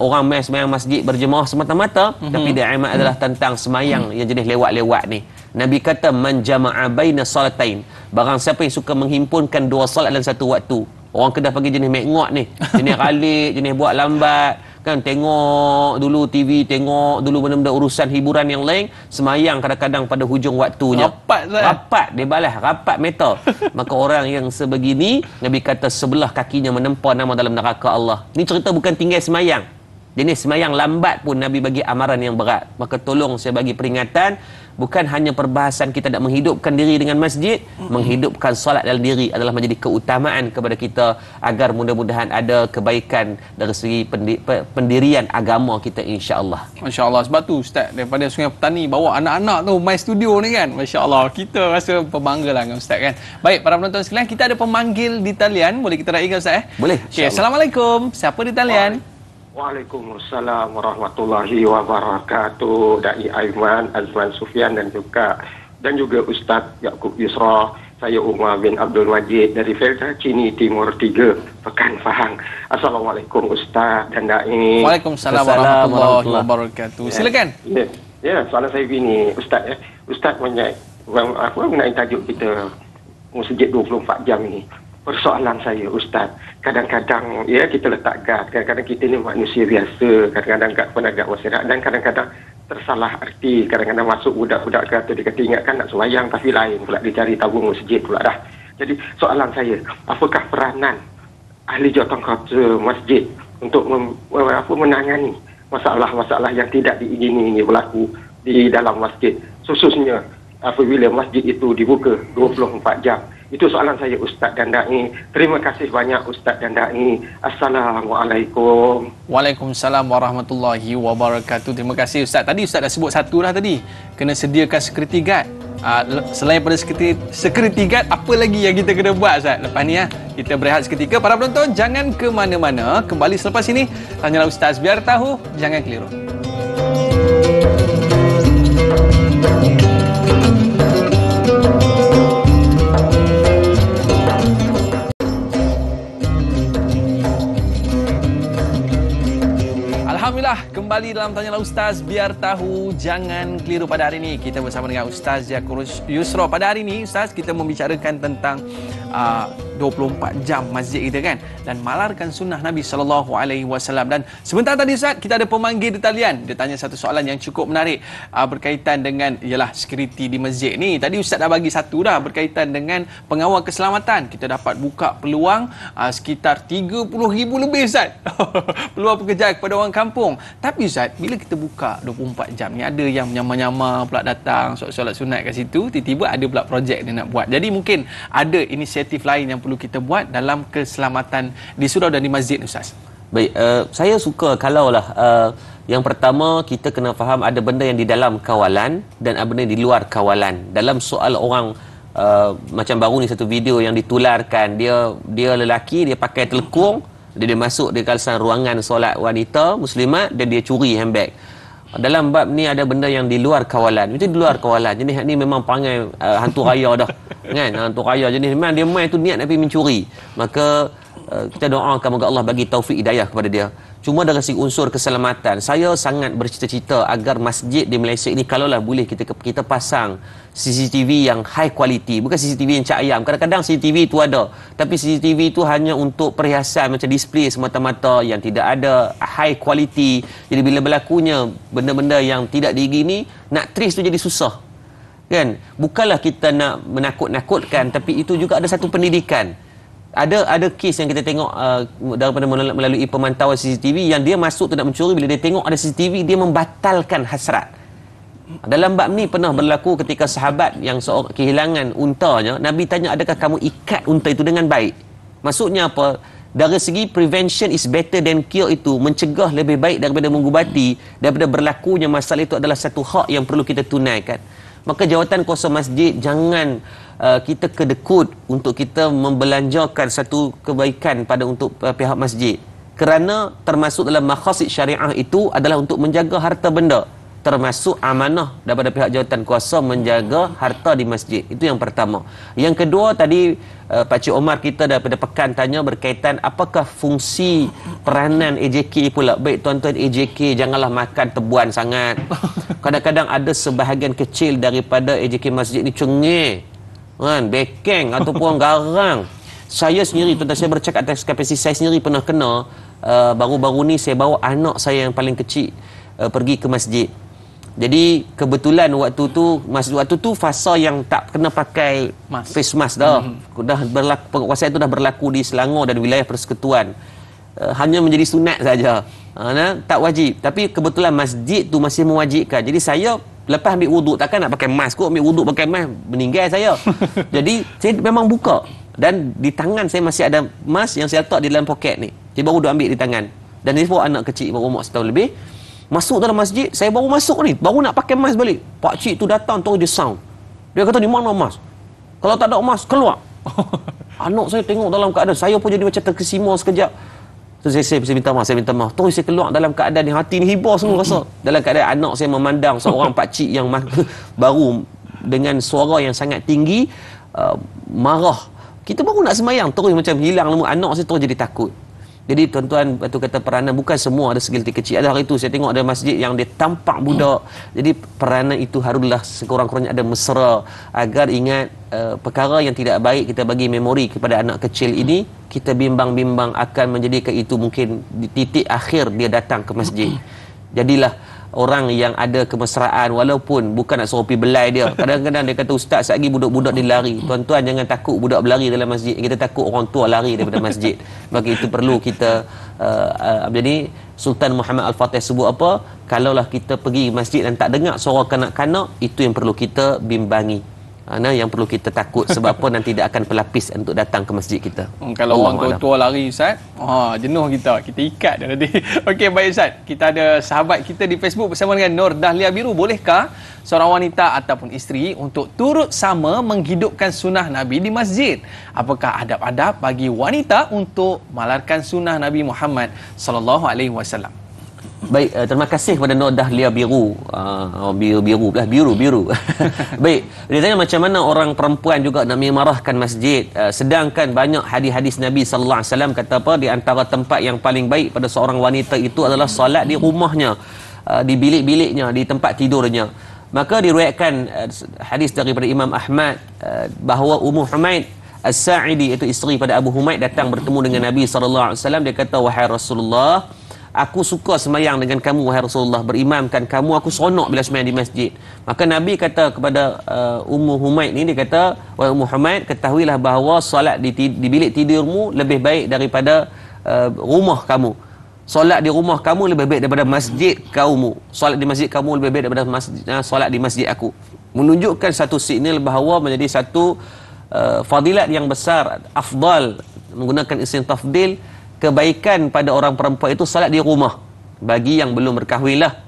orang semayang masjid berjemaah semata-mata, tapi dia amat adalah tentang semayang yang jenis lewat-lewat ni. Nabi kata man jama'a baina salatain, barang siapa yang suka menghimpunkan dua salat dalam satu waktu. Orang Kedah panggil jenis mekngot ni, jenis ralik, jenis buat lambat kan, tengok dulu TV, tengok dulu benda-benda urusan hiburan yang lain, semayang kadang-kadang pada hujung waktunya. Rapat dia balas, rapat meter. Maka orang yang sebegini, Nabi kata sebelah kakinya menempa nama dalam neraka Allah. Ni cerita bukan tinggal semayang, jenis semayang lambat pun Nabi bagi amaran yang berat. Maka tolong saya bagi peringatan, bukan hanya perbahasan kita nak menghidupkan diri dengan masjid, menghidupkan solat dalam diri adalah menjadi keutamaan kepada kita, agar mudah-mudahan ada kebaikan dari segi pendirian agama kita, insya-Allah. Masya-Allah. Sebab tu Ustaz daripada Sungai Petani bawa anak-anak tu main studio ni kan, masya-Allah, kita rasa berbanggalah dengan Ustaz kan. Baik para penonton sekalian, kita ada pemanggil di talian, boleh kita raikan Ustaz Boleh. Okey, assalamualaikum. Siapa di talian? Waalaikumsalam warahmatullahi wabarakatuh. Dai Aiman Azman Sufyan dan juga Ustaz Yaakob Yusra. Saya Umar bin Abdul Majid dari Felda Cini Timur 3, Pekan Pahang. Assalamualaikum Ustaz dan Dai. Waalaikumsalam warahmatullahi wabarakatuh. Silakan. Ya, soalan saya begini Ustaz ya. Ustaz mengenai tajuk kita Masjid 24 jam ini. Persoalan saya Ustaz, kadang-kadang ya kita letak gad, kadang-kadang kita ni manusia biasa, kadang-kadang kat penagak masyarakat, dan kadang-kadang tersalah arti, kadang-kadang masuk budak-budak kata dia kata ingatkan nak sembahyang tapi lain pula dia cari tabung masjid pula dah. Jadi soalan saya, apakah peranan ahli jawatankuasa masjid untuk menangani masalah-masalah yang tidak diingini ini berlaku di dalam masjid, khususnya apabila masjid itu dibuka 24 jam. Itu soalan saya Ustaz dan Dai. Terima kasih banyak Ustaz dan Dai. Assalamualaikum. Waalaikumsalam warahmatullahi wabarakatuh. Terima kasih Ustaz. Tadi Ustaz dah sebut satu dah tadi. Kena sediakan security guard. Selain pada security guard, apa lagi yang kita kena buat, Ustaz? Lepas ni kita berehat seketika. Para penonton, jangan ke mana-mana. Kembali selepas ini, Tanyalah Ustaz, biar tahu, jangan keliru. Alhamdulillah, kembali dalam Tanyalah Ustaz, biar tahu, jangan keliru. Pada hari ini kita bersama dengan Ustaz Yakur Yusra. Pada hari ini, Ustaz, kita membicarakan tentang 24 jam masjid kita kan, dan malarkan sunnah Nabi SAW. Dan sebentar tadi, Ustaz, kita ada pemanggil di talian. Dia tanya satu soalan yang cukup menarik berkaitan dengan ialah security di masjid ni. Tadi Ustaz dah bagi satu dah berkaitan dengan pengawal keselamatan. Kita dapat buka peluang sekitar 30,000 lebih, Ustaz. Peluang pekerjaan kepada orang kampung. Tapi Ustaz, bila kita buka 24 jam ni, ada yang menyamar-nyamar pula datang solat sunat kat situ, tiba-tiba ada pula projek dia nak buat. Jadi mungkin ada inisiatif lain yang perlu kita buat dalam keselamatan di surau dan di masjid, Ustaz. Baik, saya suka kalaulah yang pertama kita kena faham ada benda yang di dalam kawalan dan ada benda yang di luar kawalan. Dalam soal orang macam baru ni satu video yang ditularkan, dia lelaki, dia pakai telekung, dia masuk di kawasan ruangan solat wanita muslimat dan dia curi handbag. Dalam bab ni ada benda yang di luar kawalan. Itu di luar kawalan. Jenis ni memang panggil hantu raya dah. Kan? Hantu raya jenis memang dia main tu niat nak pergi mencuri. Maka kita doakan moga Allah bagi taufik hidayah kepada dia. Cuma dari segi unsur keselamatan, saya sangat bercita-cita agar masjid di Malaysia ini kalaulah boleh kita pasang CCTV yang high quality, bukan CCTV yang cak ayam. Kadang-kadang CCTV itu ada, tapi CCTV itu hanya untuk perhiasan macam display semata-mata yang tidak ada high quality. Jadi bila berlakunya benda-benda yang tidak diingini, nak trace tu jadi susah. Kan? Bukanlah kita nak menakut-nakutkan, tapi itu juga ada satu pendidikan. Ada kes yang kita tengok daripada melalui pemantauan CCTV yang dia masuk tu nak mencuri, bila dia tengok ada CCTV dia membatalkan hasrat. Dalam bab ni pernah berlaku ketika sahabat yang seorang kehilangan untanya, Nabi tanya adakah kamu ikat unta itu dengan baik. Maksudnya apa? Dari segi prevention is better than cure, itu mencegah lebih baik daripada mengubati. Daripada berlakunya masalah itu adalah satu hak yang perlu kita tunaikan. Maka jawatan kuasa masjid jangan kita kedekut untuk kita membelanjakan satu kebaikan untuk pihak masjid, kerana termasuk dalam maqasid syariah itu adalah untuk menjaga harta benda, termasuk amanah daripada pihak jawatan kuasa menjaga harta di masjid. Itu yang pertama. Yang kedua, tadi Pak Cik Omar kita daripada Pekan tanya berkaitan apakah fungsi peranan AJK pula. Baik tuan-tuan AJK, janganlah makan tebuan sangat. Kadang-kadang ada sebahagian kecil daripada AJK masjid ni cengih kan, bekeng ataupun garang. Saya sendiri, tuan-tuan, saya bercakap atas kapasiti saya sendiri pernah kena. Baru-baru ni saya bawa anak saya yang paling kecil pergi ke masjid. Jadi kebetulan waktu tu fasa yang tak kena pakai face mask dah. Dah berlaku, penguasaan itu dah berlaku di Selangor dan wilayah persekutuan. Hanya menjadi sunat saja. Tak wajib. Tapi kebetulan masjid tu masih mewajibkan. Jadi saya lepas ambil wuduk, takkan nak pakai mask kot, ambil wuduk pakai mask, meninggal saya. Jadi saya memang buka, dan di tangan saya masih ada mask yang saya letak di dalam poket ni. Saya baru ambil di tangan. Dan dia bawa anak kecil baru umur setahun lebih masuk dalam masjid. Saya baru masuk ni, baru nak pakai mask balik, pak cik tu datang, terus dia sound. Dia kata, di mana mask? Kalau tak ada mask, keluar. Anak saya tengok dalam keadaan, saya pun jadi macam terkesima sekejap. So, saya minta maaf. Terus saya keluar dalam keadaan yang hati ni hibah semua rasa. Dalam keadaan anak saya memandang seorang pakcik yang baru dengan suara yang sangat tinggi, marah. Kita baru nak sembahyang, terus macam hilang lemu. Anak saya terus jadi takut. Jadi tuan-tuan, batu kata peranan bukan semua ada segelintir kecil. Ada hari itu saya tengok ada masjid yang dia tampak budak. Jadi peranan itu haruslah sekurang-kurangnya ada mesra, agar ingat perkara yang tidak baik kita bagi memori kepada anak kecil ini, kita bimbang-bimbang akan menjadikan itu mungkin di titik akhir dia datang ke masjid. Jadilah orang yang ada kemesraan, walaupun bukan nak suruh pergi belai dia. Kadang-kadang dia kata, ustaz, lagi budak-budak dia lari. Tuan-tuan jangan takut budak berlari dalam masjid. Kita takut orang tua lari daripada masjid. Maka itu perlu kita jadi Sultan Muhammad Al-Fatih sebut apa? Kalaulah kita pergi masjid dan tak dengar suara kanak-kanak, itu yang perlu kita bimbangi. Yang perlu kita takut. Sebab apa? Nanti tidak akan pelapis untuk datang ke masjid kita. Kalau orang tua-tua lari Ustaz, jenuh kita ikat dia nanti. Okey, baik Ustaz, kita ada sahabat kita di Facebook bersama dengan Nur Dahlia Biru. Bolehkah seorang wanita ataupun isteri untuk turut sama menghidupkan sunnah Nabi di masjid? Apakah adab-adab bagi wanita untuk malarkan sunnah Nabi Muhammad sallallahu alaihi wasallam? Baik, terima kasih kepada Nur Dahlia Biru. Biru. Baik, dia tanya macam mana orang perempuan juga nak memarahkan masjid, sedangkan banyak hadis-hadis Nabi sallallahu alaihi wasallam kata apa, di antara tempat yang paling baik pada seorang wanita itu adalah solat di rumahnya, di bilik-biliknya, di tempat tidurnya. Maka diriwayatkan hadis daripada Imam Ahmad bahawa Ummu Humaid As-Sa'idi, iaitu isteri pada Abu Humaid, datang bertemu dengan Nabi sallallahu alaihi wasallam. Dia kata, "Wahai Rasulullah, aku suka semayang dengan kamu, wahai Rasulullah, berimamkan kamu, aku seronok bila semayang di masjid." Maka Nabi kata kepada Ummu Humaid ni, dia kata, "Wahai Ummu Humaid, ketahuilah bahawa solat di bilik tidurmu lebih baik daripada rumah kamu. Solat di rumah kamu lebih baik daripada masjid kamu. Solat di masjid kamu lebih baik daripada solat di masjid aku." Menunjukkan satu signal bahawa menjadi satu fadilat yang besar, afdal, menggunakan isim tafdil, kebaikan pada orang perempuan itu salat di rumah. Bagi yang belum berkahwin lah.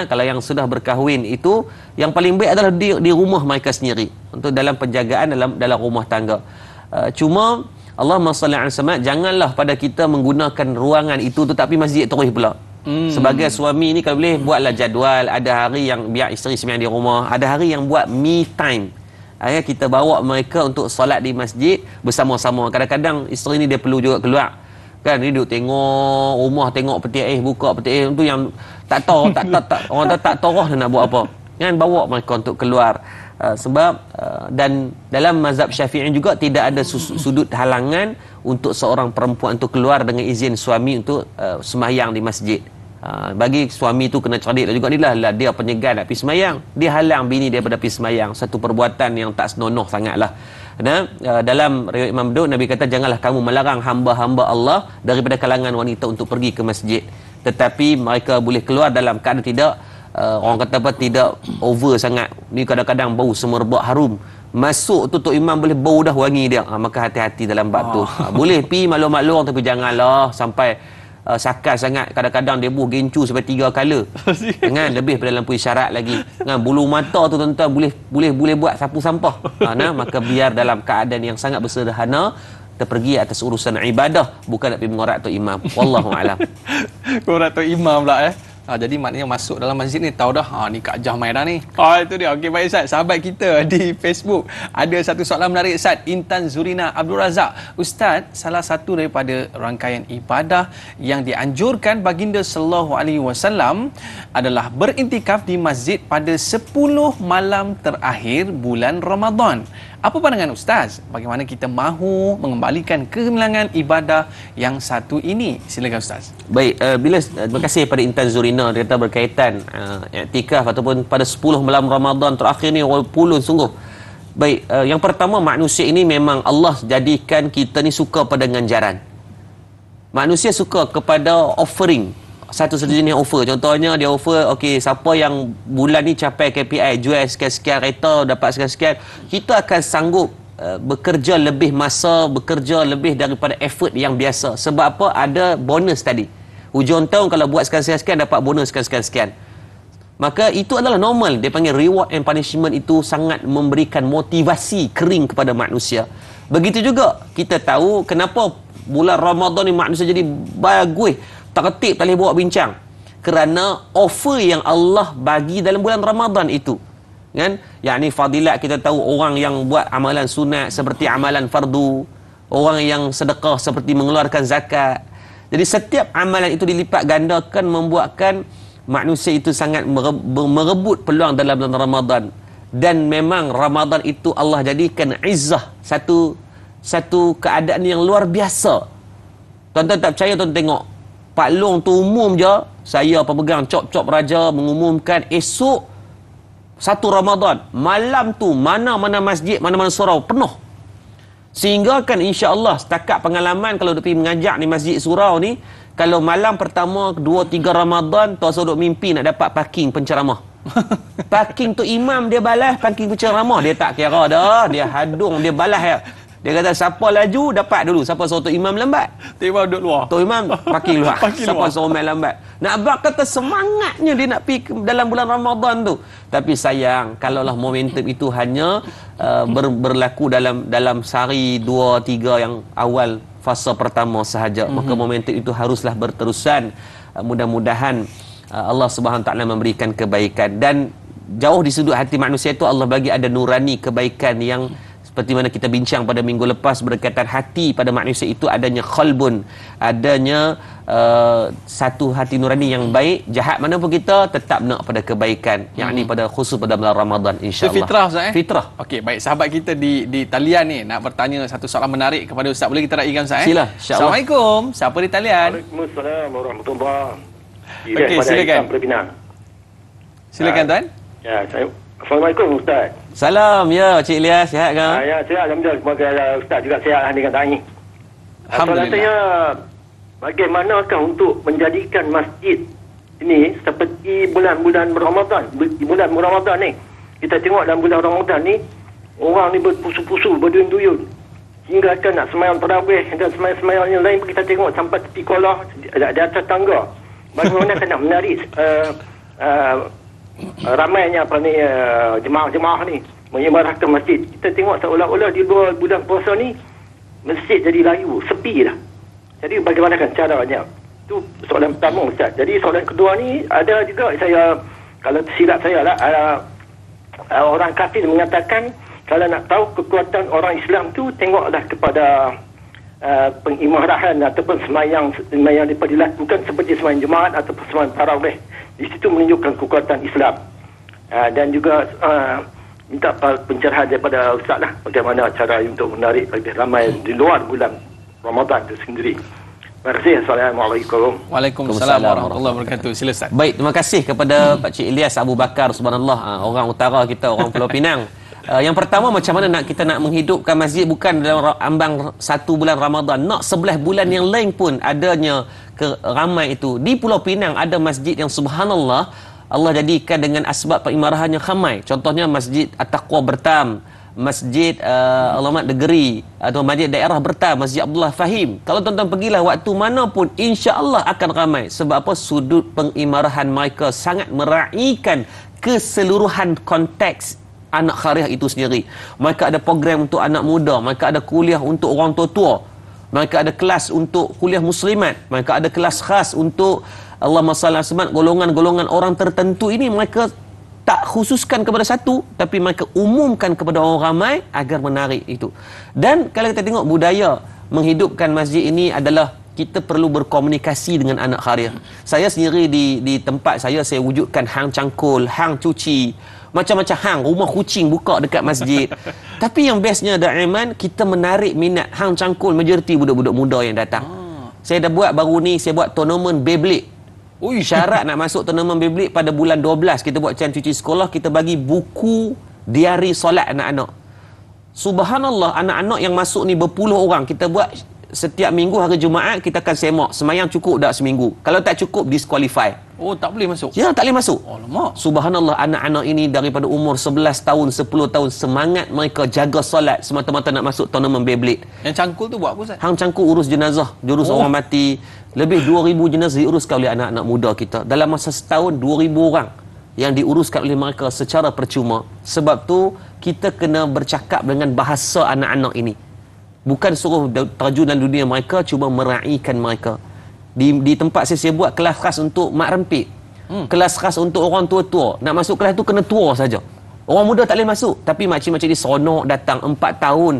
Kalau yang sudah berkahwin itu, yang paling baik adalah di rumah mereka sendiri, untuk dalam penjagaan dalam rumah tangga. Cuma Allahumma salli alaihi wasallam, janganlah pada kita menggunakan ruangan itu tetapi masjid terus pula. Sebagai suami ni, kalau boleh buatlah jadual. Ada hari yang biar isteri sembahyang di rumah, ada hari yang buat me time. Kita bawa mereka untuk solat di masjid bersama-sama. Kadang-kadang isteri ni dia perlu juga keluar, kan, dia duduk tengok rumah, tengok peti air, buka peti air, tu yang tak tahu, orang tak tahu dia nak buat apa, kan. Bawa mereka untuk keluar, sebab dan dalam mazhab Syafi'i juga tidak ada sudut halangan untuk seorang perempuan untuk keluar dengan izin suami untuk sembahyang di masjid. Bagi suami tu kena cerdik juga, ni lah dia penyegar nak pergi sembahyang, dia halang bini dia daripada pergi sembahyang. Satu perbuatan yang tak senonoh sangatlah. Dalam riwayat Imam Daud, Nabi kata, janganlah kamu melarang hamba-hamba Allah daripada kalangan wanita untuk pergi ke masjid, tetapi mereka boleh keluar dalam keadaan tidak orang kata apa, tidak over sangat. Ni kadang-kadang bau semerbak harum, masuk tu Tok Imam boleh bau dah wangi dia. Maka hati-hati dalam bab tu. Boleh pi malu-malu, tapi janganlah sampai sakas sangat. Kadang-kadang dia buh gencu sampai 3 kala. Kan, lebih pada lampu isyarat lagi. Kan, bulu mata tu tuan-tuan boleh buat sapu sampah. Maka biar dalam keadaan yang sangat bersederhana, kita pergi atas urusan ibadah, bukan nak pergi mengorak Tok Imam. Wallahu a'lam. Mengorak Tok Imam pula jadi maknanya masuk dalam masjid ni tahu dah ni Kak Jah main dah ni. Itu dia. Okey, baik Ustaz. Sahabat kita di Facebook ada satu soalan menarik Ustaz. Intan Zurina Abdul Razak. Ustaz, salah satu daripada rangkaian ibadah yang dianjurkan baginda sallallahu alaihi wasallam adalah berintikaf di masjid pada 10 malam terakhir bulan Ramadan. Apa pandangan Ustaz? Bagaimana kita mahu mengembalikan kegemilangan ibadah yang satu ini? Silakan Ustaz. Baik, terima kasih pada Intan Zurina. Dia kata berkaitan iktikaf ataupun pada 10 malam Ramadan terakhir ni, puluh sungguh. Baik, yang pertama, manusia ini memang Allah jadikan kita ni suka pada ganjaran. Manusia suka kepada offering, satu-satu jenis offer. Contohnya dia offer, okey, siapa yang bulan ni capai KPI, jual sekian-sekian kereta, dapat sekian-sekian, kita akan sanggup bekerja lebih masa, bekerja lebih daripada effort yang biasa. Sebab apa? Ada bonus tadi. Hujung tahun kalau buat sekian-sekian dapat bonus sekian-sekian. Maka itu adalah normal. Dia panggil reward and punishment, itu sangat memberikan motivasi kering kepada manusia. Begitu juga kita tahu kenapa bulan Ramadan ni manusia jadi bagus, tertib, tak boleh bawa bincang, kerana offer yang Allah bagi dalam bulan Ramadan itu, kan? Yakni fadilat, kita tahu orang yang buat amalan sunat seperti amalan fardu, orang yang sedekah seperti mengeluarkan zakat. Jadi setiap amalan itu dilipat gandakan, membuatkan manusia itu sangat merebut peluang dalam bulan Ramadan. Dan memang Ramadan itu Allah jadikan izzah, satu keadaan yang luar biasa. Tuan-tuan tak percaya, tuan tengok Pak Long tu umum je, saya pemegang cop-cop raja mengumumkan esok 1 Ramadan, malam tu mana-mana masjid, mana-mana surau penuh. Sehingga kan insya-Allah setakat pengalaman kalau duk pergi mengajak di masjid surau ni, kalau malam pertama, 2, 3 Ramadan, tuan duk mimpi nak dapat parking penceramah. Parking tu imam dia balas, parking penceramah dia tak kira dah. Dia hadung, dia balas ya. Dia kata siapa laju dapat dulu, siapa suruh Tok Imam lambat. Tok Imam duduk luar. Tok Imam parking luar. Siapa luar. suruh main lambat. Nak abang kata semangatnya dia nak pergi dalam bulan Ramadan tu. Tapi sayang, kalaulah momentum itu hanya berlaku dalam sehari 2-3 yang awal fasa pertama sahaja, maka momentum itu haruslah berterusan. Mudah-mudahan Allah Subhanahu Taala memberikan kebaikan, dan jauh di sudut hati manusia itu Allah bagi ada nurani kebaikan yang seperti mana kita bincang pada minggu lepas berkaitan hati pada manusia itu adanya khalbun, adanya satu hati nurani yang baik. Jahat mana pun kita tetap nak pada kebaikan, yakni pada khusus pada bulan Ramadan, insya-Allah. Itu fitrah, Ustaz. Fitrah. Okey, baik, sahabat kita di talian ni nak bertanya satu soalan menarik kepada Ustaz. Boleh kita raikan, Ustaz? Sila, insya-Allah. Assalamualaikum. Siapa di talian? Waalaikumsalam warahmatullahi. Okey, silakan. Silakan, tuan. Ya, Assalamualaikum Ustaz. Salam ya Cik Ilyas, sihat ke? Ya, sihat, alhamdulillah. Semoga Ustaz juga sihat dengan tanya. Soalan saya, bagaimanakah untuk menjadikan masjid ini seperti bulan-bulan Ramadan? Bulan Ramadan ni, kita tengok dalam bulan Ramadan ni, orang ni berpusu-pusu, berduyun-duyun. Hingga kan nak semayang tarawih dan semayang-semayang yang lain, kita tengok sampai tepi kolah di atas tangga. Bagaimana nak menarik ramainya jemaah-jemaah ni menyimarahkan masjid. Kita tengok seolah-olah di luar bulan puasa ni masjid jadi layu, sepi dah. Jadi bagaimanakah caranya? Itu soalan pertama, Ustaz. Jadi soalan kedua ni, ada juga saya, kalau tersilap saya lah, orang kafir mengatakan kalau nak tahu kekuatan orang Islam tu, tengoklah kepada pengimarahan ataupun semayang dilakukan seperti semayang Jumaat ataupun semayang tarawih. Di situ menunjukkan kekuatan Islam. Dan juga minta pencerahan daripada Ustaz lah, bagaimana cara untuk menarik lebih ramai di luar bulan Ramadan itu sendiri. Terima kasih. Assalamualaikum. Waalaikumsalam warahmatullahi wabarakatuh. Sila, Ustaz. Baik, terima kasih kepada Pak Cik Ilyas Abu Bakar, subhanallah, orang utara kita, orang Pulau Pinang. Yang pertama, macam mana kita nak menghidupkan masjid bukan dalam ambang satu bulan Ramadan, nak 11 bulan yang lain pun adanya ramai itu. Di Pulau Pinang ada masjid yang subhanallah Allah jadikan dengan asbab pengimarahan yang ramai. Contohnya Masjid At-Taqwa Bertam, Masjid Alamat Negeri, atau Masjid Daerah Bertam, Masjid Abdullah Fahim. Kalau tuan-tuan pergilah waktu mana pun, insya-Allah akan ramai. Sebab apa? Sudut pengimarahan mereka sangat meraihkan keseluruhan konteks anak khariah itu sendiri. Mereka ada program untuk anak muda, mereka ada kuliah untuk orang tua-tua, mereka ada kelas untuk kuliah muslimat, mereka ada kelas khas untuk Allahumma salli ala golongan-golongan orang tertentu. Ini mereka tak khususkan kepada satu, tapi mereka umumkan kepada orang ramai agar menarik itu. Dan kalau kita tengok budaya menghidupkan masjid ini adalah kita perlu berkomunikasi dengan anak khariah. Saya sendiri di tempat saya wujudkan hang cangkul, hang cuci, macam-macam hang, rumah kucing buka dekat masjid. Tapi yang bestnya Aiman, kita menarik minat hang cangkul majoriti budak-budak muda yang datang. Saya dah buat baru ni, saya buat tournament Beyblade. Ui, syarat nak masuk tournament Beyblade pada bulan 12 kita buat camp cuci sekolah, kita bagi buku diari solat anak-anak. Subhanallah, anak-anak yang masuk ni berpuluh orang. Kita buat setiap minggu hari Jumaat kita akan semak semayang cukup tak seminggu. Kalau tak cukup disqualify. Oh, tak boleh masuk? Ya, tak boleh masuk. Alamak. Subhanallah, anak-anak ini daripada umur 11 tahun, 10 tahun, semangat mereka jaga solat semata-mata nak masuk tournament Beyblade. Yang cangkul tu buat apa, Ustaz? Hang cangkul urus jenazah, jurus orang mati. Lebih 2,000 jenazah diuruskan oleh anak-anak muda kita. Dalam masa setahun 2,000 orang yang diuruskan oleh mereka secara percuma. Sebab tu kita kena bercakap dengan bahasa anak-anak ini. Bukan suruh terjun dalam dunia mereka, cuma meraihkan mereka. Di tempat saya buat kelas khas untuk mak rempit. Kelas khas untuk orang tua-tua. Nak masuk kelas tu kena tua saja. Orang muda tak boleh masuk. Tapi makcik-makcik ni seronok datang 4 tahun.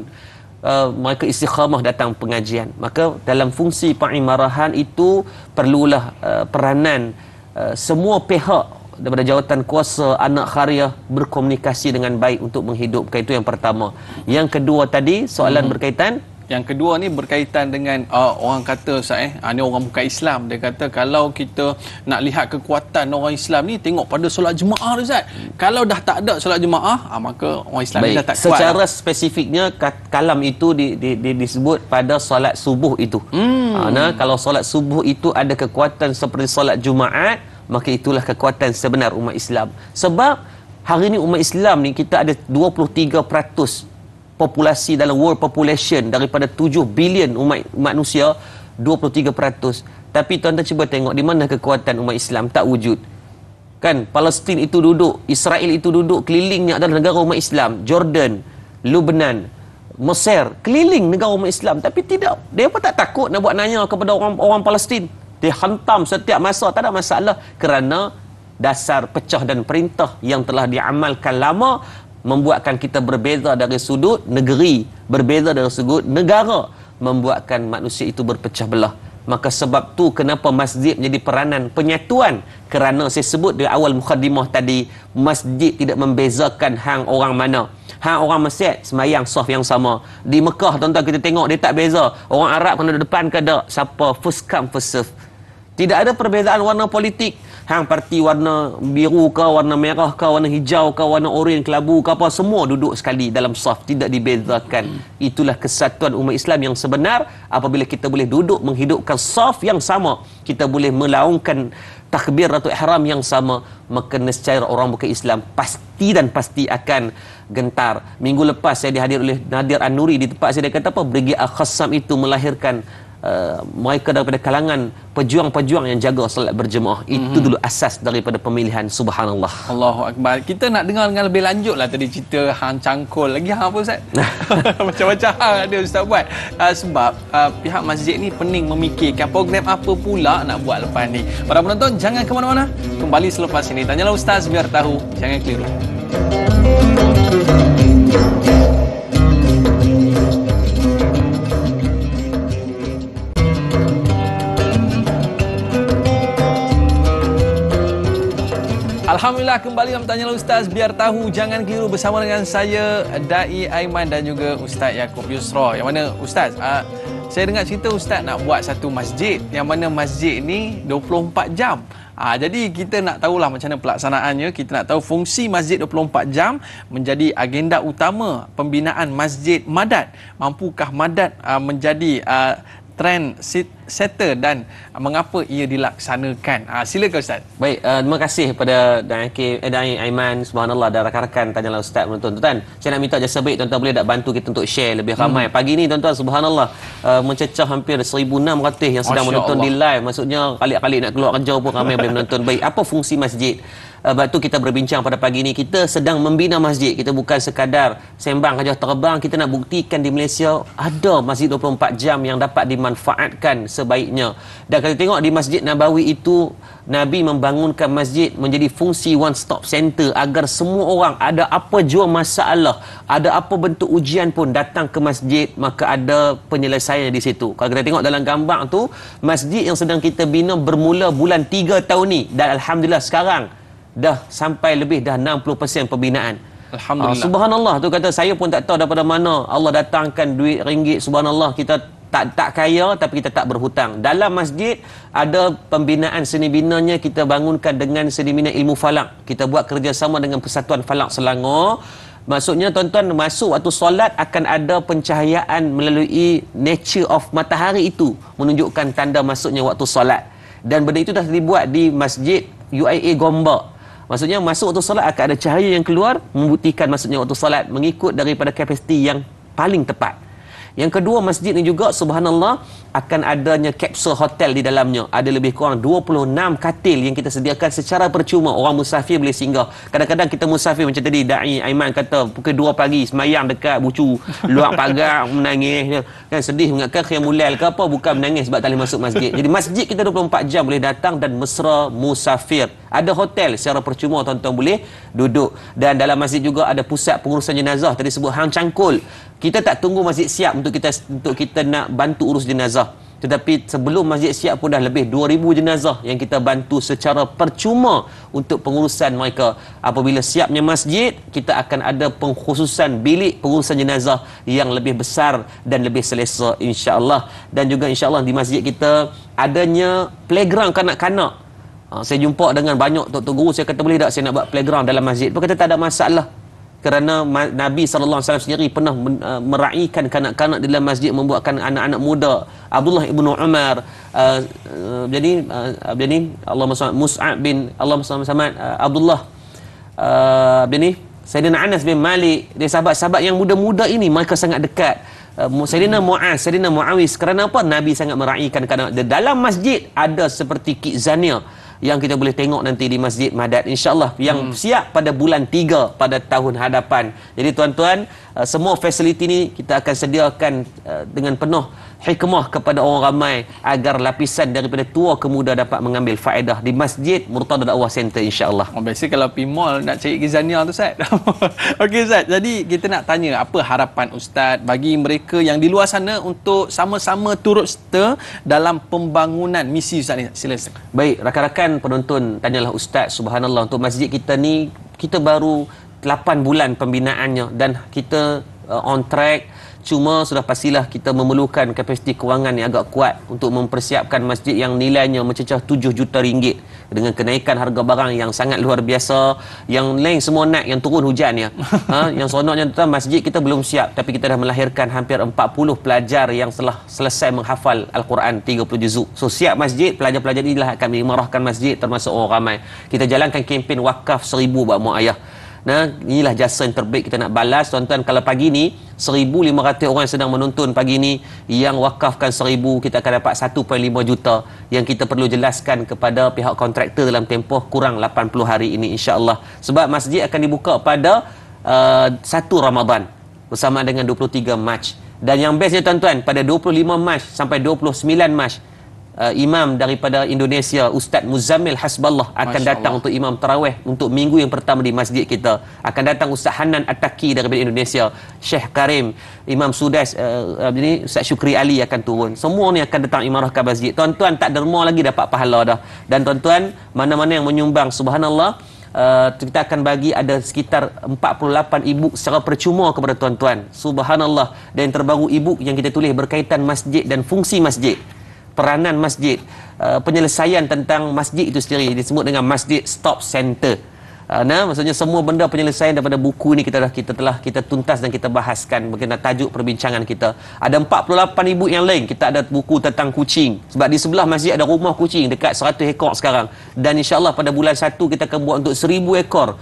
Mereka istiqamah datang pengajian. Maka dalam fungsi pengimarahan itu perlulah peranan semua pihak daripada jawatan kuasa, anak khariah berkomunikasi dengan baik untuk menghidupkan. Itu yang pertama. Yang kedua tadi soalan berkaitan, yang kedua ni berkaitan dengan orang kata, Ustaz, ni orang bukan Islam. Dia kata kalau kita nak lihat kekuatan orang Islam ni, tengok pada solat jemaah tu, Ustaz. Kalau dah tak ada solat jemaah, maka orang Islam ni dah tak kuat. Secara spesifiknya kalam itu disebut pada solat subuh itu. Kalau solat subuh itu ada kekuatan seperti solat Jumaat, maka itulah kekuatan sebenar umat Islam. Sebab hari ini umat Islam ni kita ada 23% populasi dalam world population daripada 7 bilion umat manusia, 23%. Tapi tuan-tuan cuba tengok di mana kekuatan umat Islam tak wujud. Kan Palestin itu duduk, Israel itu duduk, kelilingnya adalah negara umat Islam. Jordan, Lebanon, Mesir, keliling negara umat Islam. Tapi tidak, dia pun tak takut nak buat nanya kepada orang Palestin. Dia hantam setiap masa, tak ada masalah, kerana dasar pecah dan perintah yang telah diamalkan lama membuatkan kita berbeza dari sudut negeri, berbeza dari sudut negara, membuatkan manusia itu berpecah belah. Maka sebab tu kenapa masjid menjadi peranan penyatuan, kerana saya sebut di awal mukadimah tadi, masjid tidak membezakan hang orang mana. Hang orang Mesir semayang saf yang sama. Di Mekah tuan-tuan kita tengok dia tak beza, orang Arab kena depan ke tak, siapa first come first serve. Tidak ada perbezaan warna politik. Hang parti warna biru ke, warna merah ke, warna hijau ke, warna oranye, kelabu ke apa, semua duduk sekali dalam saf, tidak dibezakan. Itulah kesatuan umat Islam yang sebenar. Apabila kita boleh duduk menghidupkan saf yang sama, kita boleh melaungkan takbir atau ihram yang sama, maka nescaya orang bukan Islam pasti dan pasti akan gentar. Minggu lepas saya dihadir oleh Nadir An-Nuri di tempat saya, dia kata apa? Brigade Al-Khassam itu melahirkan mereka daripada kalangan pejuang-pejuang yang jaga solat berjemaah. Itu dulu asas daripada pemilihan. Subhanallah. Allahu Akbar. Kita nak dengar dengan lebih lanjut lah tadi cerita hang cangkul. Lagi hang apa Ustaz? Macam-macam hang ada Ustaz buat. Sebab pihak masjid ni pening memikirkan program apa pula nak buat lepas ni. Para penonton jangan ke mana-mana. Kembali selepas ini. Tanyalah Ustaz biar tahu. Jangan keliru. Alhamdulillah, kembali dalam Tanyalah Ustaz biar tahu jangan keliru bersama dengan saya Dai Aiman dan juga Ustaz Yaakob Yusra. Yang mana Ustaz, saya dengar cerita Ustaz nak buat satu masjid, yang mana masjid ni 24 jam. Jadi kita nak tahulah macam mana pelaksanaannya. Kita nak tahu fungsi masjid 24 jam menjadi agenda utama pembinaan masjid Madat. Mampukah Madat menjadi trend setter dan mengapa ia dilaksanakan? Silakan Ustaz. Baik, terima kasih kepada Dai Aiman, subhanallah, dan rakan-rakan Tanyalah Ustaz menonton. Saya nak minta jasa baik tuan-tuan, boleh tak bantu kita untuk share lebih ramai. Pagi ni tuan-tuan, subhanallah, mencecah hampir 1,600 yang sedang menonton di live. Maksudnya kali-kali nak keluar kerja pun ramai boleh menonton. Baik, apa fungsi masjid? Sebab tu kita berbincang pada pagi ni, kita sedang membina masjid. Kita bukan sekadar sembang saja terbang. Kita nak buktikan di Malaysia ada masjid 24 jam yang dapat dimanfaatkan sebaiknya. Dan kalau tengok di Masjid Nabawi itu, Nabi membangunkan masjid menjadi fungsi one stop center agar semua orang ada apa jua masalah, ada apa bentuk ujian pun datang ke masjid, maka ada penyelesaian di situ. Kalau kita tengok dalam gambar tu, masjid yang sedang kita bina bermula bulan 3 tahun ni, dan alhamdulillah sekarang dah sampai lebih dah 60% pembinaan. Alhamdulillah. Subhanallah, tu kata saya pun tak tahu daripada mana Allah datangkan duit ringgit. Subhanallah, kita tak kaya tapi kita tak berhutang. Dalam masjid ada pembinaan seni binanya, kita bangunkan dengan seni bina ilmu falak. Kita buat kerjasama dengan Persatuan Falak Selangor. Maksudnya tuan-tuan, masuk waktu solat akan ada pencahayaan melalui nature of matahari itu menunjukkan tanda masuknya waktu solat. Dan benda itu dah dibuat di Masjid UIA Gombak. Maksudnya masuk waktu solat akan ada cahaya yang keluar membuktikan masuknya waktu solat mengikut daripada kapasiti yang paling tepat. Yang kedua, masjid ni juga subhanallah akan adanya kapsul hotel di dalamnya. Ada lebih kurang 26 katil yang kita sediakan secara percuma. Orang musafir boleh singgah. Kadang-kadang kita musafir macam tadi Dai Aiman kata pukul 2 pagi semayang dekat bucu, luar pagar menangis kan, sedih mengakan khiyamulail ke apa, bukan menangis sebab tak boleh masuk masjid. Jadi masjid kita 24 jam boleh datang dan mesra musafir. Ada hotel secara percuma, tuan-tuan boleh duduk. Dan dalam masjid juga ada pusat pengurusan jenazah. Tadi sebut hang cangkul. Kita tak tunggu masjid siap untuk kita nak bantu urus jenazah. Tetapi sebelum masjid siap pun dah lebih 2,000 jenazah yang kita bantu secara percuma untuk pengurusan mereka. Apabila siapnya masjid, kita akan ada pengkhususan bilik pengurusan jenazah yang lebih besar dan lebih selesa, insya-Allah. Dan juga insya-Allah di masjid kita adanya playground kanak-kanak. Saya jumpa dengan banyak tok-tok guru, saya kata boleh tak saya nak buat playground dalam masjid? Dia kata tak ada masalah. kerana Nabi SAW sendiri pernah meraihkan kanak-kanak di dalam masjid, membuatkan anak-anak muda Abdullah ibnu Umar, Allahumma Mus'ab bin Abdullah Sayyidina Anas bin Malik, dia sahabat-sahabat yang muda-muda ini mereka sangat dekat. Sayyidina Mu'az, Sayyidina Muawiz, kerana apa? Nabi sangat meraihkan kanak. Dalam masjid ada seperti Kizania yang kita boleh tengok nanti di Masjid Madad, insya-Allah, yang siap pada bulan 3 pada tahun hadapan. Jadi tuan-tuan, semua fasiliti ni kita akan sediakan dengan penuh hikmah kepada orang ramai agar lapisan daripada tua ke muda dapat mengambil faedah di Masjid Murtada Dakwah Center, insya-Allah. Biasa kalau pergi mall nak cari Kizania tu, Ustaz. Okey, Ustaz. Jadi kita nak tanya apa harapan Ustaz bagi mereka yang di luar sana untuk sama-sama turut serta dalam pembangunan misi Ustaz ni. Sila. Baik, rakan-rakan penonton, tanyalah Ustaz. Subhanallah, untuk masjid kita ni, kita baru 8 bulan pembinaannya dan kita on track. Cuma sudah pastilah kita memerlukan kapasiti kewangan yang agak kuat untuk mempersiapkan masjid yang nilainya mencecah 7 juta ringgit dengan kenaikan harga barang yang sangat luar biasa. Yang lain semua naik, yang turun hujan ya. Yang seronoknya tuan, masjid kita belum siap, tapi kita dah melahirkan hampir 40 pelajar yang telah selesai menghafal Al-Quran 30 juzuk. So siap masjid, pelajar-pelajar inilah akan mengimarahkan masjid termasuk orang ramai. Kita jalankan kempen wakaf 1000 buat mak ayah. Nah, inilah jasa yang terbaik kita nak balas, tuan-tuan. Kalau pagi ni 1,500 orang yang sedang menonton pagi ni yang wakafkan 1,000, kita akan dapat 1.5 juta yang kita perlu jelaskan kepada pihak kontraktor dalam tempoh kurang 80 hari ini, insya-Allah. Sebab masjid akan dibuka pada 1 Ramadan bersama dengan 23 Mac. Dan yang bestnya tuan-tuan, pada 25 Mac sampai 29 Mac, imam daripada Indonesia, Ustaz Muzammil Hasballah akan datang untuk imam tarawih untuk minggu yang pertama di masjid kita. Akan datang Ustaz Hanan At-Taki daripada Indonesia, Syekh Karim, Imam Sudais, Ustaz Syukri Ali akan turun. Semua ni akan datang imarahkan masjid. Tuan-tuan tak derma lagi dapat pahala dah. Dan tuan-tuan, mana-mana yang menyumbang, subhanallah, kita akan bagi ada sekitar 48 e-book secara percuma kepada tuan-tuan. Subhanallah. Dan terbaru e-book yang kita tulis berkaitan masjid dan fungsi masjid, peranan masjid, penyelesaian tentang masjid itu sendiri, disebut dengan Masjid Stop Center. Maksudnya semua benda penyelesaian daripada buku ni kita tuntas dan kita bahaskan berkenaan tajuk perbincangan kita. Ada 48 e-book yang lain. Kita ada buku tentang kucing, sebab di sebelah masjid ada rumah kucing dekat 100 ekor sekarang. Dan insya-Allah pada bulan 1 kita akan buat untuk 1000 ekor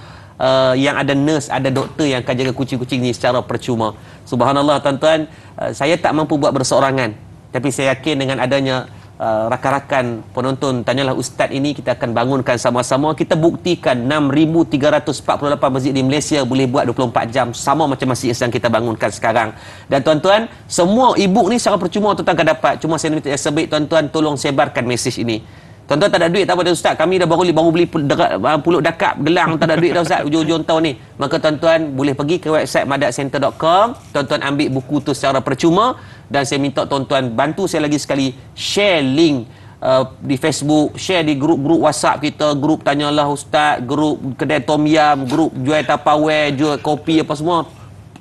yang ada nurse, ada doktor yang akan jaga kucing-kucing ni secara percuma. Subhanallah tuan-tuan, saya tak mampu buat berseorangan. Tapi saya yakin dengan adanya rakan-rakan penonton Tanyalah Ustaz ini, kita akan bangunkan sama-sama. Kita buktikan 6,348 masjid di Malaysia boleh buat 24 jam sama macam masjid yang kita bangunkan sekarang. Dan tuan-tuan, semua e-book ni secara percuma tuan-tuan akan dapat. Cuma saya minta sebaik tuan-tuan tolong sebarkan mesej ini. Tuan-tuan tak ada duit, tak apa Ustaz, kami dah baru beli pulut dakap gelang, tak ada duit dah Ustaz hujung-hujung tahun ni. Maka tuan-tuan boleh pergi ke website madadcenter.com, tuan-tuan ambil buku tu secara percuma. Dan saya minta tuan-tuan bantu saya lagi sekali share link di Facebook, share di grup-grup WhatsApp kita, grup Tanyalah Ustaz, grup kedai tom yam, grup jual Tupperware, jual kopi apa semua.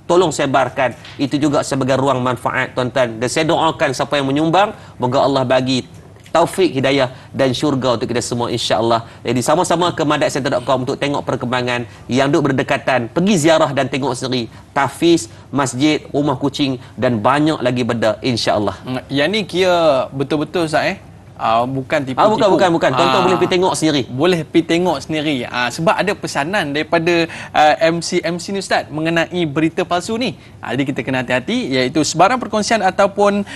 Tolong sebarkan. Itu juga sebagai ruang manfaat tuan-tuan. Dan saya doakan siapa yang menyumbang, moga Allah bagi taufik, hidayah dan syurga untuk kita semua, insya-Allah. Jadi sama-sama ke madadcenter.com untuk tengok perkembangan yang duk berdekatan. Pergi ziarah dan tengok sendiri tahfiz, masjid, rumah kucing dan banyak lagi benda, insya-Allah. Yang ni kira betul-betul Ustaz bukan tipu-tipu. Bukan. Tuan-tuan boleh pergi tengok sendiri. Boleh pergi tengok sendiri. Sebab ada pesanan daripada MC ni Ustaz mengenai berita palsu ni. Jadi kita kena hati-hati, iaitu sebarang perkongsian ataupun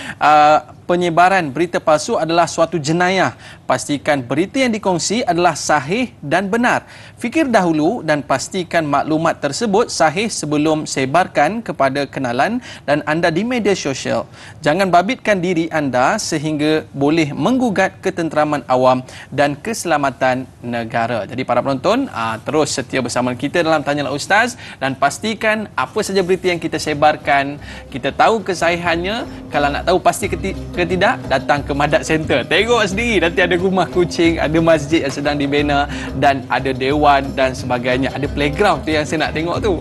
penyebaran berita palsu adalah suatu jenayah. Pastikan berita yang dikongsi adalah sahih dan benar. Fikir dahulu dan pastikan maklumat tersebut sahih sebelum sebarkan kepada kenalan dan anda di media sosial. Jangan babitkan diri anda sehingga boleh menggugat ketenteraman awam dan keselamatan negara. Jadi para penonton, terus setia bersama kita dalam Tanyalah Ustaz dan pastikan apa saja berita yang kita sebarkan, kita tahu kesahihannya. Kalau nak tahu pasti ke tidak, datang ke Madad Center. Tengok sendiri, nanti ada rumah kucing, ada masjid yang sedang dibina dan ada dewan dan sebagainya. Ada playground tu yang saya nak tengok tu.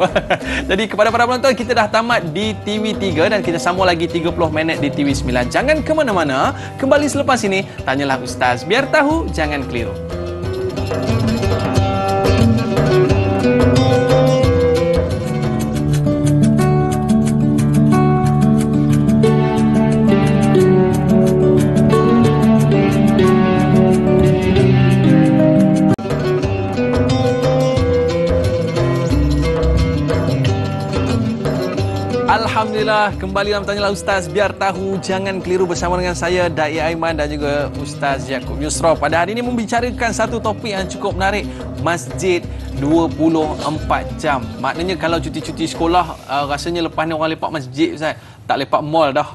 Jadi kepada para penonton, kita dah tamat di TV3 dan kita sambung lagi 30 minit di TV9. Jangan ke mana-mana, kembali selepas ini Tanyalah Ustaz. Biar tahu, jangan keliru. Alhamdulillah, kembali dalam Tanyalah Ustaz. Biar tahu, jangan keliru bersama dengan saya, Dai Aiman dan juga Ustaz Yaakob Yusra. Pada hari ini membicarakan satu topik yang cukup menarik, masjid 24 jam. Maknanya kalau cuti-cuti sekolah, rasanya lepas ni orang lepak masjid, Ustaz. Tak lepak mall dah.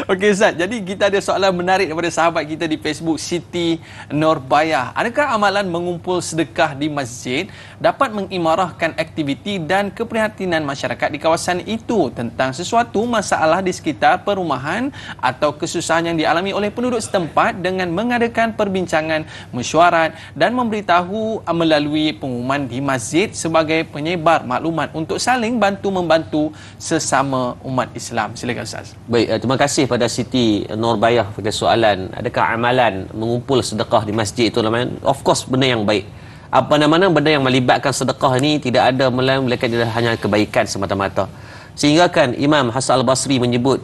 Okey Ustaz, jadi kita ada soalan menarik daripada sahabat kita di Facebook, Siti Norbayah. Adakah amalan mengumpul sedekah di masjid dapat mengimarahkan aktiviti dan keprihatinan masyarakat di kawasan itu tentang sesuatu masalah di sekitar perumahan atau kesusahan yang dialami oleh penduduk setempat dengan mengadakan perbincangan, mesyuarat dan memberitahu melalui pengumuman di masjid sebagai penyebar maklumat untuk saling bantu-membantu sesama umat Islam. Silakan Ustaz. Baik, terima kasih pada Siti Norbayah pada soalan. Adakah amalan mengumpul sedekah di masjid itu namanya? Of course, benda yang baik. Apa nama benda yang melibatkan sedekah ini tidak ada melainkan hanya kebaikan semata-mata. Sehingga kan Imam Hasan Al-Basri menyebut,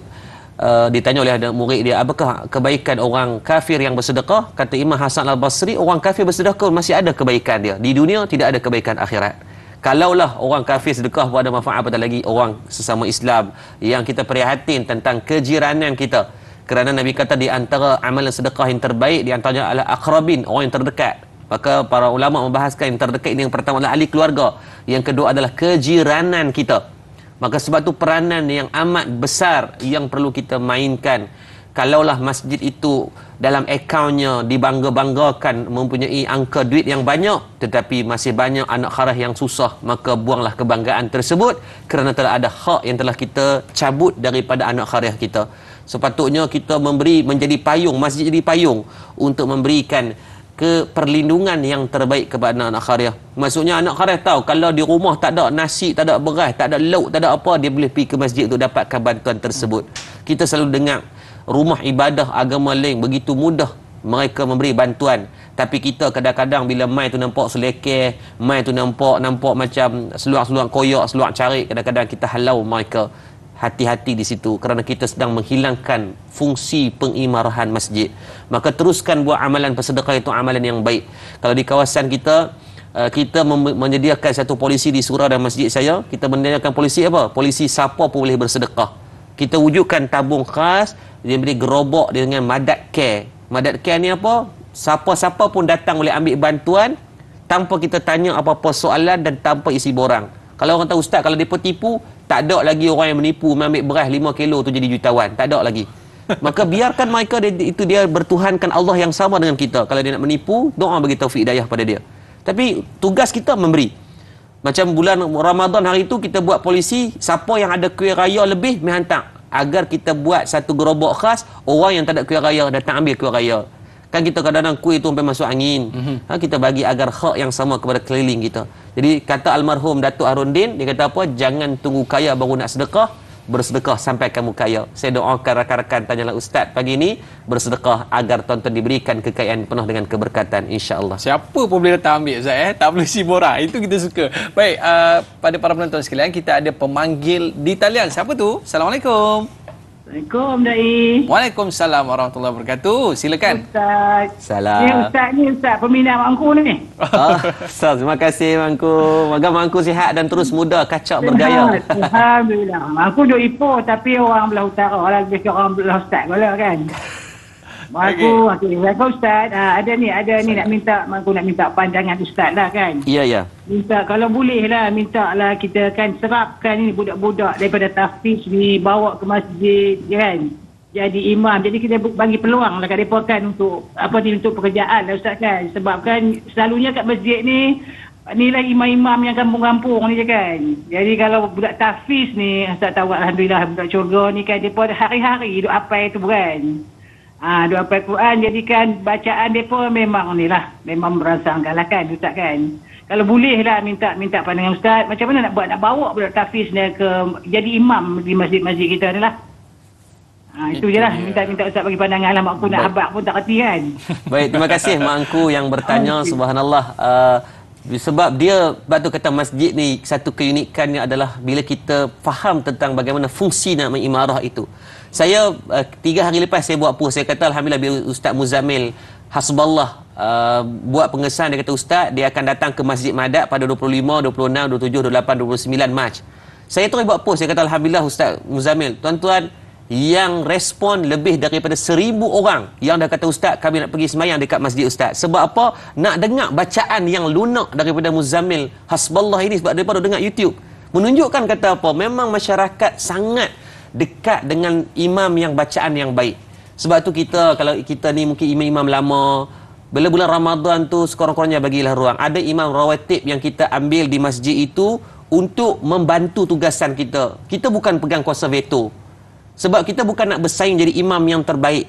ditanya oleh murid dia, apakah kebaikan orang kafir yang bersedekah? Kata Imam Hasan Al-Basri, orang kafir bersedekah masih ada kebaikan dia. Di dunia tidak ada kebaikan akhirat. Kalaulah orang kafir sedekah pun ada manfaat, apatah lagi orang sesama Islam yang kita prihatin tentang kejiranan kita. Kerana Nabi kata di antara amalan sedekah yang terbaik di antaranya adalah aqrabin, orang yang terdekat. Maka para ulama membahaskan yang terdekat ini, yang pertama adalah ahli keluarga, yang kedua adalah kejiranan kita. Maka sebab itu peranan yang amat besar yang perlu kita mainkan. Kalaulah masjid itu dalam akaunnya dibangga-banggakan mempunyai angka duit yang banyak, tetapi masih banyak anak kharah yang susah, maka buanglah kebanggaan tersebut kerana telah ada hak yang telah kita cabut daripada anak kharah kita. Sepatutnya kita memberi, menjadi payung, masjid jadi payung untuk memberikan perlindungan yang terbaik kepada anak-anak kharah. Maksudnya anak kharah tahu kalau di rumah tak ada nasi, tak ada beras, tak ada lauk, tak ada apa, dia boleh pergi ke masjid untuk dapatkan bantuan tersebut. Kita selalu dengar rumah ibadah agama lain begitu mudah mereka memberi bantuan, tapi kita kadang-kadang bila mai tu nampak selekeh, mai tu nampak macam seluar-seluar koyak, seluar carik, kadang-kadang kita halau mereka. Hati-hati di situ kerana kita sedang menghilangkan fungsi pengimarahan masjid. Maka teruskan buat amalan bersedekah, itu amalan yang baik. Kalau di kawasan kita, kita menyediakan satu polisi di surau dan masjid saya, kita menyediakan polisi apa? Polisi siapa pun boleh bersedekah. Kita wujudkan tabung khas, dia beri gerobak dengan madat care. Madat care ni apa? Siapa-siapa pun datang boleh ambil bantuan tanpa kita tanya apa-apa soalan dan tanpa isi borang. Kalau orang tahu, Ustaz, kalau mereka tipu, tak ada lagi orang yang menipu mengambil beras 5 kilo tu jadi jutawan. Tak ada lagi. Maka biarkan mereka dia bertuhankan Allah yang sama dengan kita. Kalau dia nak menipu, doa bagi taufik hidayah pada dia. Tapi tugas kita memberi. Macam bulan Ramadan hari itu kita buat polisi, siapa yang ada kuih raya lebih, mai hantar. Agar kita buat satu gerobak khas, orang yang tak ada kuih raya datang ambil kuih raya. Kan kita kadang-kadang kuih tu sampai masuk angin. Kita bagi agar hak yang sama kepada keliling kita. Jadi kata almarhum Datuk Harundin, dia kata apa? Jangan tunggu kaya baru nak sedekah, bersedekah sampai kamu kaya. Saya doakan rakan-rakan Tanyalah Ustaz pagi ini bersedekah agar tuan-tuan diberikan kekayaan penuh dengan keberkatan, insya-Allah. Siapa pun boleh datang ambil Ustaz, tak boleh si borang. Itu kita suka. Baik, pada para penonton sekalian, kita ada pemanggil di talian. Siapa tu? Assalamualaikum. Assalamualaikum, Dai. Waalaikumsalam warahmatullahi wabarakatuh. Silakan. Ustaz. Salam. Ni Ustaz peminat Mangku ni. Ustaz, terima kasih Mangku. Moga Mangku sihat dan terus muda, kacak bergaya. Alhamdulillah. Mangku duk Ipoh tapi orang belah utara lah, lebih ke orang belah Ustaz pula kan. Mangku, Assalamualaikum Ustaz. Ada ni nak minta pandangan Ustaz lah kan. Ya. Minta kalau boleh lah, minta lah kita kan serapkan ni budak-budak daripada tahfiz dibawa ke masjid kan. Jadi imam. Jadi kita bagi peluang lah kat mereka kan untuk untuk pekerjaan lah Ustaz kan. Sebab kan selalunya kat masjid ni lah imam-imam yang kampung-kampung ni je kan. Jadi kalau budak tahfiz ni, Ustaz tahu alhamdulillah budak syurga ni kan, mereka hari-hari duk apa itu kan. Duk apa Quran, jadi kan bacaan mereka memang ni lah, memang merangsangkan lah kan Ustaz kan. Kalau boleh lah minta pandangan Ustaz, macam mana nak bawa budak tahfiz ni ke jadi imam di masjid-masjid kita ni lah. Itu je lah, minta Ustaz bagi pandangan lah. Mak aku nak abang pun tak kerti kan. Baik, terima kasih Mak Angku yang bertanya. Subhanallah. Sebab dia, batu kata masjid ni satu keunikannya adalah bila kita faham tentang bagaimana fungsi nak mengimarah itu. Saya 3 hari lepas saya buat post, saya kata alhamdulillah bila Ustaz Muzammil Hasballah buat pengesahan, dia kata Ustaz dia akan datang ke Masjid Madat pada 25, 26, 27, 28, 29 Mac. Saya terus buat post, saya kata alhamdulillah Ustaz Muzamil, tuan-tuan yang respon lebih daripada 1000 orang yang dah kata Ustaz kami nak pergi semayang dekat masjid Ustaz. Sebab apa? Nak dengar bacaan yang lunak daripada Muzamil Hasballah ini, sebab daripada dengar YouTube. Menunjukkan kata apa? Memang masyarakat sangat dekat dengan imam yang bacaan yang baik. Sebab tu kita, kalau kita ni mungkin imam-imam lama, bila bulan Ramadan tu sekurang-kurangnya bagilah ruang. Ada imam rawatib yang kita ambil di masjid itu untuk membantu tugasan kita. Kita bukan pegang kuasa veto. Sebab kita bukan nak bersaing jadi imam yang terbaik,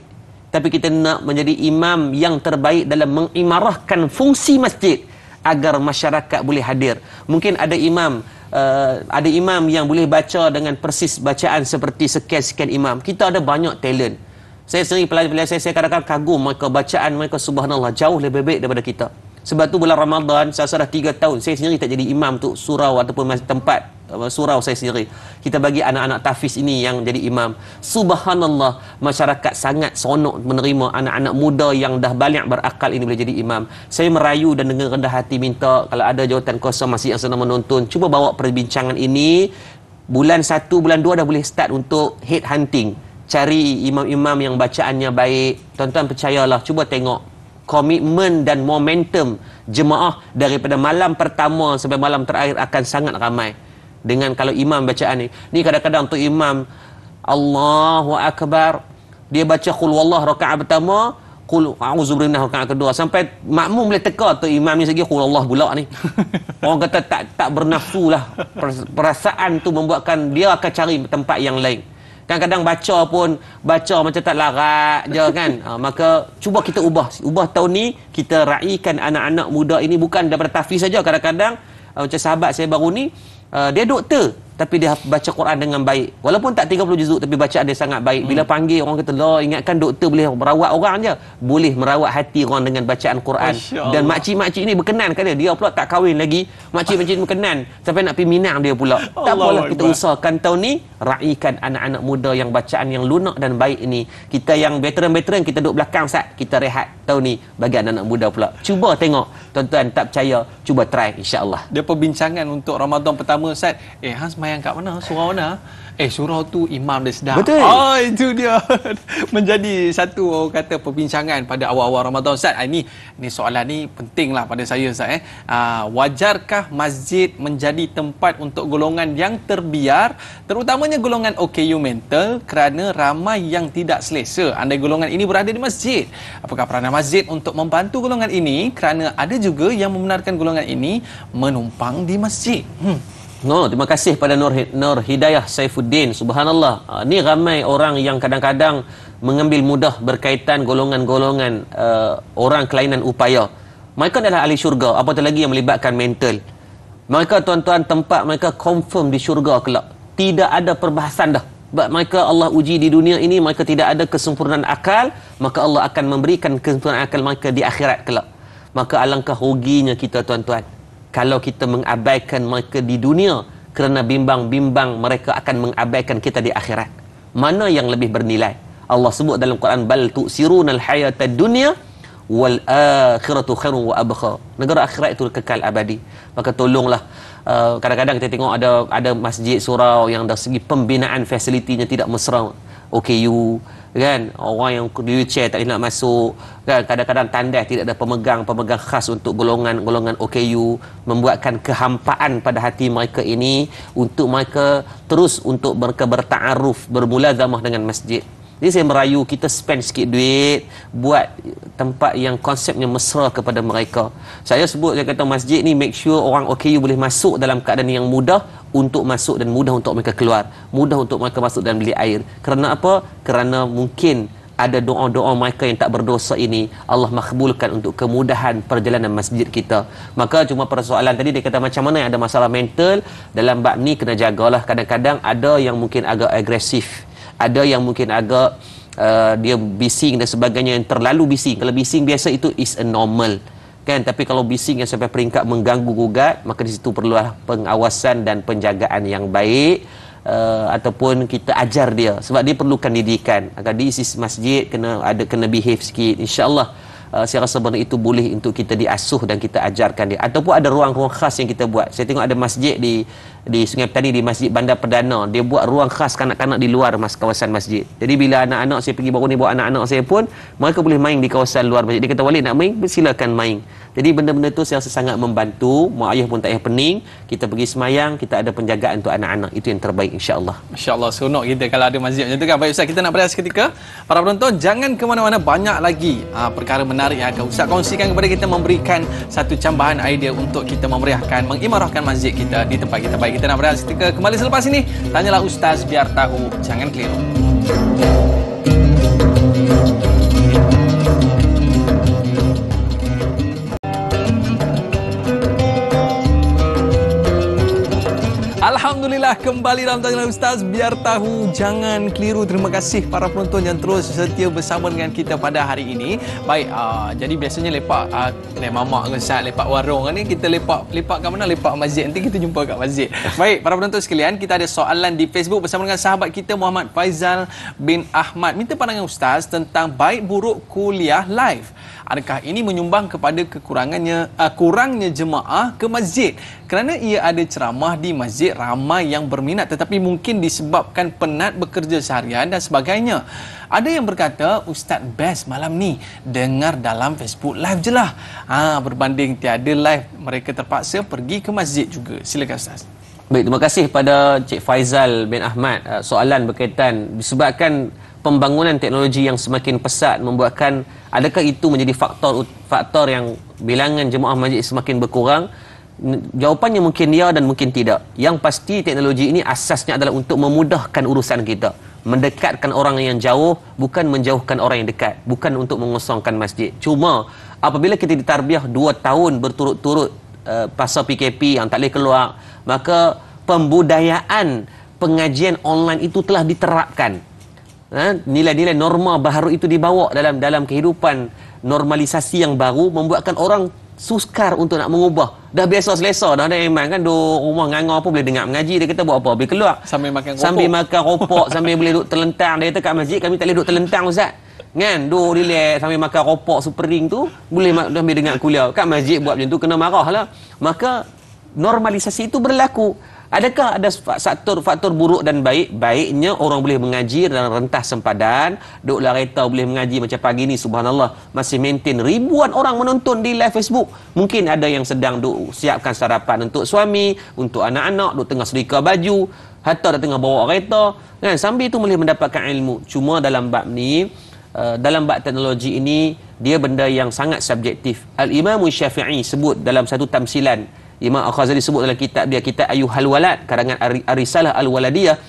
tapi kita nak menjadi imam yang terbaik dalam mengimarahkan fungsi masjid agar masyarakat boleh hadir. Mungkin ada imam yang boleh baca dengan persis bacaan seperti sekian-sekian imam. Kita ada banyak talent. Saya sendiri pelajar-pelajar saya kadang-kadang kagum mereka, bacaan mereka subhanallah jauh lebih baik daripada kita. Sebab tu bulan Ramadan saya dah 3 tahun saya sendiri tak jadi imam untuk surau ataupun tempat surau saya sendiri. Kita bagi anak-anak tahfiz ini yang jadi imam. Subhanallah, masyarakat sangat seronok menerima anak-anak muda yang dah balik berakal ini boleh jadi imam. Saya merayu dan dengan rendah hati minta kalau ada jawatan kuasa masjid yang sedang menonton, cuba bawa perbincangan ini. Bulan 1, bulan 2 dah boleh start untuk head hunting. Cari imam-imam yang bacaannya baik. Tuan-tuan percayalah, cuba tengok komitmen dan momentum jemaah daripada malam pertama sampai malam terakhir akan sangat ramai. Dengan kalau imam bacaan ni kadang-kadang tu imam Allahu Akbar, dia baca qul wallah rakaat pertama, qul a'udzu billahi rakaat kedua, sampai makmum boleh teka tu imam ni segi qul wallah pula ni. Orang kata tak bernafsu lah. Perasaan tu membuatkan dia akan cari tempat yang lain. Kadang-kadang baca macam tak larat je kan. Maka cuba kita ubah tahun ni, kita raikan anak-anak muda ini bukan daripada tahfiz saja. Kadang-kadang macam sahabat saya baru ni, dia doktor tapi dia baca Quran dengan baik. Walaupun tak 30 juzuk tapi bacaan dia sangat baik. Bila panggil orang kata, "Lah, ingatkan doktor boleh merawat orang je." Boleh merawat hati orang dengan bacaan Quran. Dan makcik-makcik ni berkenan kan dia. Dia pula tak kahwin lagi. Makcik-makcik ni berkenan sampai nak pergi Minang dia pula. Tak apalah, kita usahakan tahun ni raikan anak-anak muda yang bacaan yang lunak dan baik ini. Kita yang veteran-veteran kita duduk belakang Ustaz, kita rehat tahun ni bagi anak-anak muda pula. Cuba tengok. Tuan-tuan tak percaya, cuba try insya-Allah. Dia perbincangan untuk Ramadan pertama Ustaz. Hans mayang kat mana? Surau mana? Surau tu imam dia sedap. Betul. Itu dia. Menjadi satu orang kata perbincangan pada awal-awal Ramadan Ustaz. Ini soalan ni pentinglah pada saya Ustaz. Wajarkah masjid menjadi tempat untuk golongan yang terbiar, terutamanya golongan OKU mental, kerana ramai yang tidak selesa andai golongan ini berada di masjid? Apakah peranan masjid untuk membantu golongan ini, kerana ada juga yang membenarkan golongan ini menumpang di masjid? Terima kasih pada Nur Hidayah Saifuddin. Subhanallah. Ni ramai orang yang kadang-kadang mengambil mudah berkaitan golongan-golongan orang kelainan upaya. Mereka adalah ahli syurga, apatah lagi yang melibatkan mental. Mereka tuan-tuan tempat mereka confirm di syurga kelak. Tidak ada perbahasan dah. Sebab mereka Allah uji di dunia ini, mereka tidak ada kesempurnaan akal, maka Allah akan memberikan kesempurnaan akal mereka di akhirat kelak. Maka alangkah ruginya kita tuan-tuan kalau kita mengabaikan mereka di dunia kerana bimbang-bimbang mereka akan mengabaikan kita di akhirat. Mana yang lebih bernilai? Allah sebut dalam Quran, bal tu'sirunal hayatad dunya wal akhiratu khairun wa abqa. Negara akhirat itu kekal abadi. Maka tolonglah, kadang-kadang kita tengok ada masjid surau yang dari segi pembinaan fasilitinya tidak mesra. OKU kan, orang yang wheelchair tak boleh nak masuk kan, kadang-kadang tandas tidak ada pemegang khas untuk golongan OKU, membuatkan kehampaan pada hati mereka ini untuk mereka terus untuk mereka bertaaruf, bermulazamah dengan masjid. Jadi saya merayu kita spend sikit duit buat tempat yang konsepnya mesra kepada mereka. Saya kata masjid ni make sure orang OKU boleh masuk dalam keadaan yang mudah untuk masuk dan mudah untuk mereka keluar, mudah untuk mereka masuk dan beli air. Kerana apa? Kerana mungkin ada doa-doa mereka yang tak berdosa ini Allah makbulkan untuk kemudahan perjalanan masjid kita. Maka cuma persoalan tadi dia kata macam mana yang ada masalah mental dalam bab ni, kena jagalah. Kadang-kadang ada yang mungkin agak agresif, ada yang mungkin agak dia bising dan sebagainya, yang terlalu bising. Kalau bising biasa itu is a normal kan, tapi kalau bising yang sampai peringkat mengganggu gugat, maka di situ perlulah pengawasan dan penjagaan yang baik, ataupun kita ajar dia sebab dia perlukan didikan. Agar di isi masjid kena behave sikit, insya-Allah. Saya rasa benda itu boleh untuk kita diasuh dan kita ajarkan dia. Ataupun ada ruang-ruang khas yang kita buat. Saya tengok ada masjid di Sungai Petani di Masjid Bandar Perdana. Dia buat ruang khas kanak-kanak di luar kawasan masjid. Jadi bila anak-anak saya pergi baru ni bawa anak-anak saya pun, mereka boleh main di kawasan luar masjid. Dia kata, Walid nak main, silakan main. Jadi benda-benda tu saya rasa sangat membantu. Mak ayah pun tak payah pening. Kita pergi semayang, kita ada penjagaan untuk anak-anak. Itu yang terbaik, insya-Allah. Masya-Allah, seronok kita kalau ada masjid macam tu kan. Baik Ustaz, kita nak berehat seketika. Para penonton, jangan ke mana-mana, banyak lagi perkara menarik yang akan Ustaz kongsikan kepada kita, memberikan satu cambahan idea untuk kita memeriahkan, mengimarahkan masjid kita di tempat kita. Baik, kita nak berehat seketika. Kembali selepas ini, tanyalah Ustaz biar tahu, jangan keliru. Alhamdulillah, kembali dalam Tanyalah Ustaz biar tahu, jangan keliru. Terima kasih para penonton yang terus setia bersama dengan kita pada hari ini. Baik, jadi biasanya lepak mamak ke Ustaz, lepak warung ni, kita lepak kat mana? Lepak masjid. Nanti kita jumpa kat masjid. Baik, para penonton sekalian, kita ada soalan di Facebook bersama dengan sahabat kita Muhammad Faizal bin Ahmad. Minta pandangan Ustaz tentang baik buruk kuliah live. Adakah ini menyumbang kepada kurangnya jemaah ke masjid? Kerana ia ada ceramah di masjid, ramai yang berminat tetapi mungkin disebabkan penat bekerja seharian dan sebagainya. Ada yang berkata, Ustaz best malam ni dengar dalam Facebook live je lah. Berbanding tiada live, mereka terpaksa pergi ke masjid juga. Silakan Ustaz. Baik, terima kasih pada Cik Faizal bin Ahmad. Soalan berkaitan disebabkan pembangunan teknologi yang semakin pesat membuatkan, adakah itu menjadi faktor yang bilangan jemaah masjid semakin berkurang? Jawapannya mungkin ya dan mungkin tidak. Yang pasti teknologi ini asasnya adalah untuk memudahkan urusan kita, mendekatkan orang yang jauh, bukan menjauhkan orang yang dekat, bukan untuk mengosongkan masjid. Cuma apabila kita ditarbiah 2 tahun berturut-turut pasal PKP yang tak boleh keluar, maka pembudayaan pengajian online itu telah diterapkan. Nilai-nilai norma baru itu dibawa dalam kehidupan normalisasi yang baru, membuatkan orang sukar untuk nak mengubah. Dah biasa selesa dah ada iman kan, duduk rumah nganga apa boleh dengar mengaji. Dia kata buat apa? Boleh keluar sambil makan rokok, sambil boleh duduk terlentang. Dia kata kat masjid kami tak boleh duduk terlentang Ustaz. Kan, duduk relax sambil makan rokok supering tu, boleh sambil dengar kuliah. Kat masjid buat macam tu kena marah lah. Maka normalisasi itu berlaku. Adakah ada faktor buruk dan baik? Baiknya orang boleh mengaji dalam rentas sempadan, duduk kereta boleh mengaji macam pagi ni, subhanallah, masih maintain ribuan orang menonton di live Facebook. Mungkin ada yang sedang duduk siapkan sarapan untuk suami, untuk anak-anak, duduk tengah serika baju, atau dah tengah bawa kereta, kan, sambil itu boleh mendapatkan ilmu. Cuma dalam bab ni, dalam bab teknologi ini, dia benda yang sangat subjektif. Al-Imam Syafi'i sebut dalam satu tamsilan, Imam Al-Ghazali sebut dalam kitab dia, kitab Ayyuhal Walad, karangan Ar-Risalah Al-Waladiyah,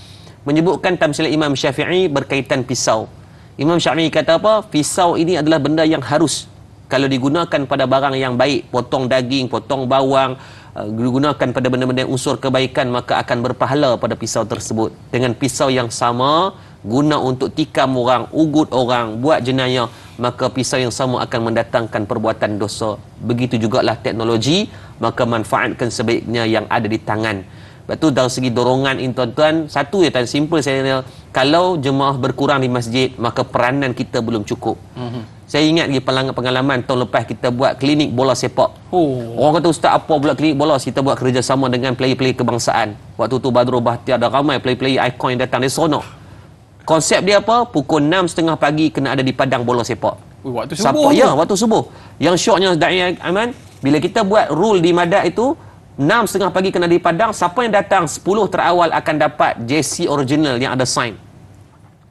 menyebutkan tamsilan Imam Syafi'i berkaitan pisau. Imam Syafi'i kata apa? Pisau ini adalah benda yang harus kalau digunakan pada barang yang baik, potong daging, potong bawang, digunakan pada benda-benda unsur kebaikan, maka akan berpahala pada pisau tersebut. Dengan pisau yang sama guna untuk tikam orang, ugut orang, buat jenayah, maka pisau yang sama akan mendatangkan perbuatan dosa. Begitu jugalah teknologi, maka manfaatkan sebaiknya yang ada di tangan. Sebab tu dari segi dorongan ini tuan-tuan, satu je tan simple saya, kalau jemaah berkurang di masjid, maka peranan kita belum cukup. Saya ingat lagi pengalaman tahun lepas kita buat klinik bola sepak. Orang kata, Ustaz apa pula klinik bola? Kita buat kerjasama dengan player-player kebangsaan. Waktu tu Badrul Bahtiar, ada ramai player-player ikon yang datang, dia seronok. Konsep dia apa? Pukul 6.30 pagi kena ada di padang bola sepak. Waktu subuh. Ya, waktu subuh. Yang syoknya Da'i Aiman, bila kita buat rule di Madak itu, 6.30 pagi kena di padang, siapa yang datang 10 terawal akan dapat jersey original yang ada sign.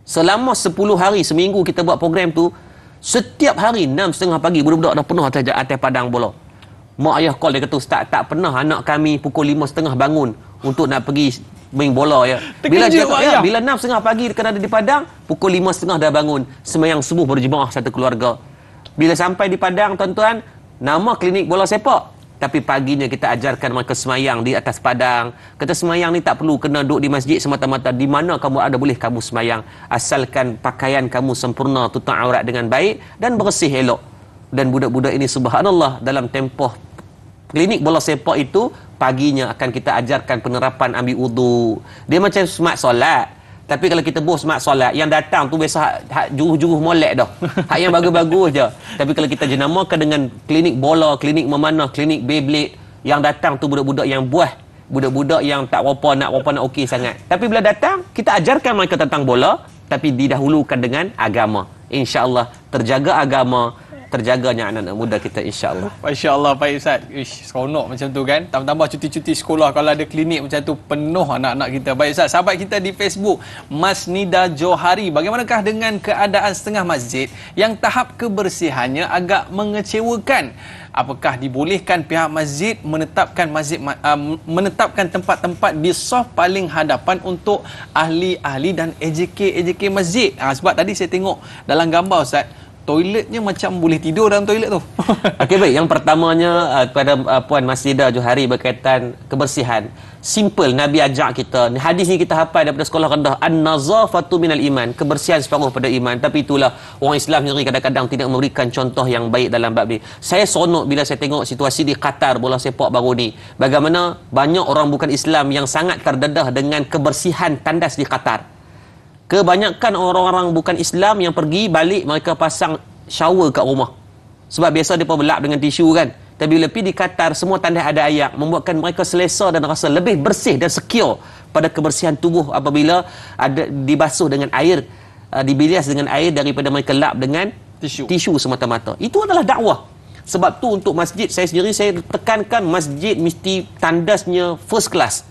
Selama 10 hari, seminggu kita buat program tu, setiap hari 6.30 pagi budak-budak dah penuh atas padang bola. Mak ayah call, dia kata, Ustaz, tak pernah anak kami pukul 5.30 bangun untuk nak pergi main bola ya. Bila 6.30 pagi kena ada di padang, pukul 5.30 dah bangun, sembahyang subuh berjemaah satu keluarga. Bila sampai di padang tuan-tuan, nama klinik bola sepak, tapi paginya kita ajarkan mereka semayang di atas padang. Kata semayang ni tak perlu kena duduk di masjid semata-mata, di mana kamu ada boleh kamu semayang, asalkan pakaian kamu sempurna, tutup aurat dengan baik dan bersih elok. Dan budak-budak ini subhanallah, dalam tempoh klinik bola sepak itu, paginya akan kita ajarkan penerapan ambil wudu. Dia macam smart solat. Tapi kalau kita buat smart solat, yang datang tu biasa hak juruh-juruh molek dah. Hak yang bagus-bagus je. Tapi kalau kita jenamakan dengan klinik bola, klinik memanah, klinik Beyblade, yang datang tu budak-budak yang buah budak-budak yang tak berapa nak okey sangat. Tapi bila datang, kita ajarkan mereka tentang bola, tapi didahulukan dengan agama. InsyaAllah terjaga agama, terjaganya anak-anak muda kita, insyaAllah. Masya Allah, baik Ustaz. Ish, seronok macam tu kan. Tambah-tambah cuti-cuti sekolah, kalau ada klinik macam tu, penuh anak-anak kita. Baik Ustaz, sahabat kita di Facebook, Mas Nida Johari, bagaimanakah dengan keadaan setengah masjid yang tahap kebersihannya agak mengecewakan? Apakah dibolehkan pihak masjid menetapkan tempat-tempat di soft paling hadapan untuk ahli-ahli dan AJK masjid? Sebab tadi saya tengok dalam gambar Ustaz, toiletnya macam boleh tidur dalam toilet tu. Okey, baik. Yang pertamanya kepada Puan Masjidah Johari berkaitan kebersihan. Simple, Nabi ajak kita. Hadis ni kita hafal daripada sekolah rendah. An-nazafatu minal iman. Kebersihan separuh pada iman. Tapi itulah orang Islam sendiri kadang-kadang tidak memberikan contoh yang baik dalam bab ni. Saya seronok bila saya tengok situasi di Qatar bola sepak baru ni. Bagaimana banyak orang bukan Islam yang sangat terdedah dengan kebersihan tandas di Qatar. Kebanyakan orang-orang bukan Islam yang pergi balik, mereka pasang shower kat rumah. Sebab biasa mereka belap dengan tisu kan. Tapi bila pergi di Qatar, semua tandas ada air, membuatkan mereka selesa dan rasa lebih bersih dan secure pada kebersihan tubuh apabila ada dibasuh dengan air, dibilas dengan air daripada mereka lap dengan tisu semata-mata. Itu adalah dakwah. Sebab tu untuk masjid saya sendiri, saya tekankan masjid mesti tandasnya first class.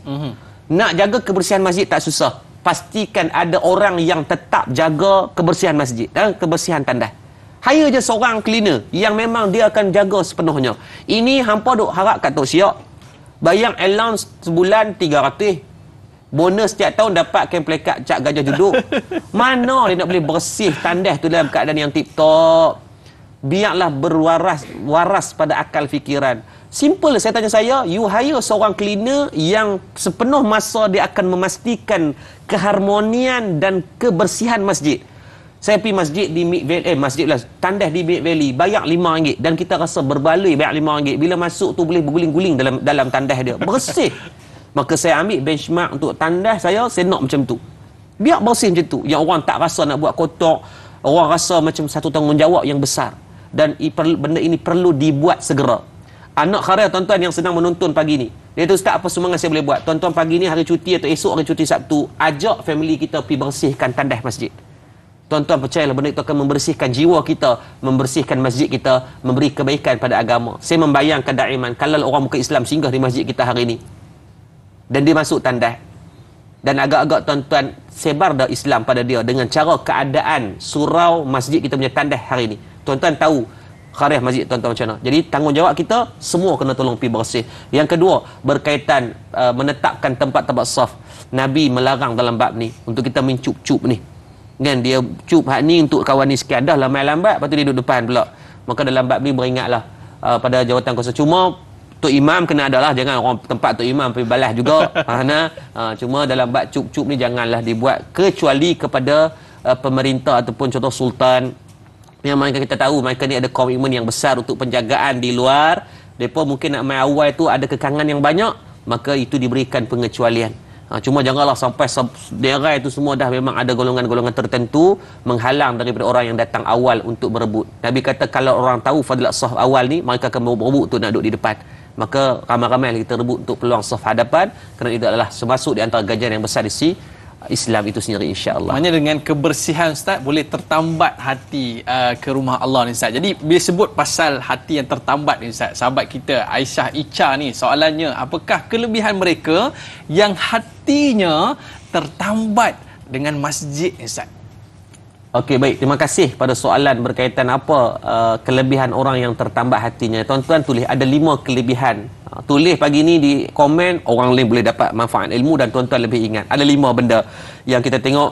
Nak jaga kebersihan masjid tak susah. Pastikan ada orang yang tetap jaga kebersihan masjid dan kebersihan tandas. Hire je seorang cleaner yang memang dia akan jaga sepenuhnya. Ini hampa duk harap kat Tok Siak, bayang allowance sebulan 300. Bonus setiap tahun dapat plakat cap gajah duduk. Mana dia nak boleh bersih tandas tu dalam keadaan yang tip-top? Biarlah waras pada akal fikiran. Simple, saya tanya saya, you hire seorang cleaner yang sepenuh masa dia akan memastikan keharmonian dan kebersihan masjid. Saya pergi masjid di Mid Valley, tandas di Mid Valley, bayar RM5 dan kita rasa berbaloi bayar RM5. Bila masuk tu boleh berguling-guling dalam tandas dia. Bersih. Maka saya ambil benchmark untuk tandas saya nak macam tu. Biar bersih macam tu. Yang orang tak rasa nak buat kotor, orang rasa macam satu tanggungjawab yang besar. Dan benda ini perlu dibuat segera. Anak kharia tuan-tuan yang sedang menonton pagi ni, dia tu Ustaz, apa sumbangan saya boleh buat? Tuan-tuan pagi ni hari cuti atau esok hari cuti Sabtu, ajak family kita pergi bersihkan tandas masjid. Tuan-tuan percayalah benda itu akan membersihkan jiwa kita, membersihkan masjid kita, memberi kebaikan pada agama. Saya membayangkan daiman kalau orang bukan Islam singgah di masjid kita hari ini dan dia masuk tandas dan agak-agak tuan-tuan sebar dah Islam pada dia dengan cara keadaan surau masjid kita punya tandas hari ini. Tuan-tuan tahu kharif masjid tuan-tuan macam mana. Jadi tanggungjawab kita semua kena tolong pergi bersih. Yang kedua, berkaitan menetapkan tempat-tempat saf. Nabi melarang dalam bab ni untuk kita mencup-cup ni. Kan dia cup hak ni untuk kawan ni sekian, dah lambat-lambat lepas tu dia duduk depan pula. Maka dalam bab ni beringatlah pada jawatan kuasa. Cuma Tok Imam kena adalah, jangan orang tempat Tok Imam pergi balas juga. Cuma dalam bab cup-cup ni janganlah dibuat kecuali kepada pemerintah ataupun contoh sultan yang mereka kita tahu mereka ni ada komitmen yang besar untuk penjagaan di luar. Mereka mungkin nak main awal tu ada kekangan yang banyak, maka itu diberikan pengecualian. Cuma janganlah sampai daerah itu semua dah memang ada golongan-golongan tertentu menghalang daripada orang yang datang awal untuk berebut. Nabi kata kalau orang tahu fadilat saf awal ni, mereka akan berebut untuk nak duduk di depan. Maka ramai-ramai kita rebut untuk peluang saf hadapan, kerana itu adalah termasuk di antara ganjaran yang besar di sisi Islam itu sendiri, insya-Allah. Maknanya dengan kebersihan Ustaz boleh tertambat hati ke rumah Allah ni Ustaz. Jadi bila sebut pasal hati yang tertambat ni Ustaz, sahabat kita Aisyah Icha ni soalannya, apakah kelebihan mereka yang hatinya tertambat dengan masjid ni Ustaz? Okey, baik. Terima kasih pada soalan berkaitan apa kelebihan orang yang tertambat hatinya. Tuan-tuan tulis ada 5 kelebihan. Tulis pagi ni di komen, orang lain boleh dapat manfaat ilmu dan tuan-tuan lebih ingat. Ada 5 benda yang kita tengok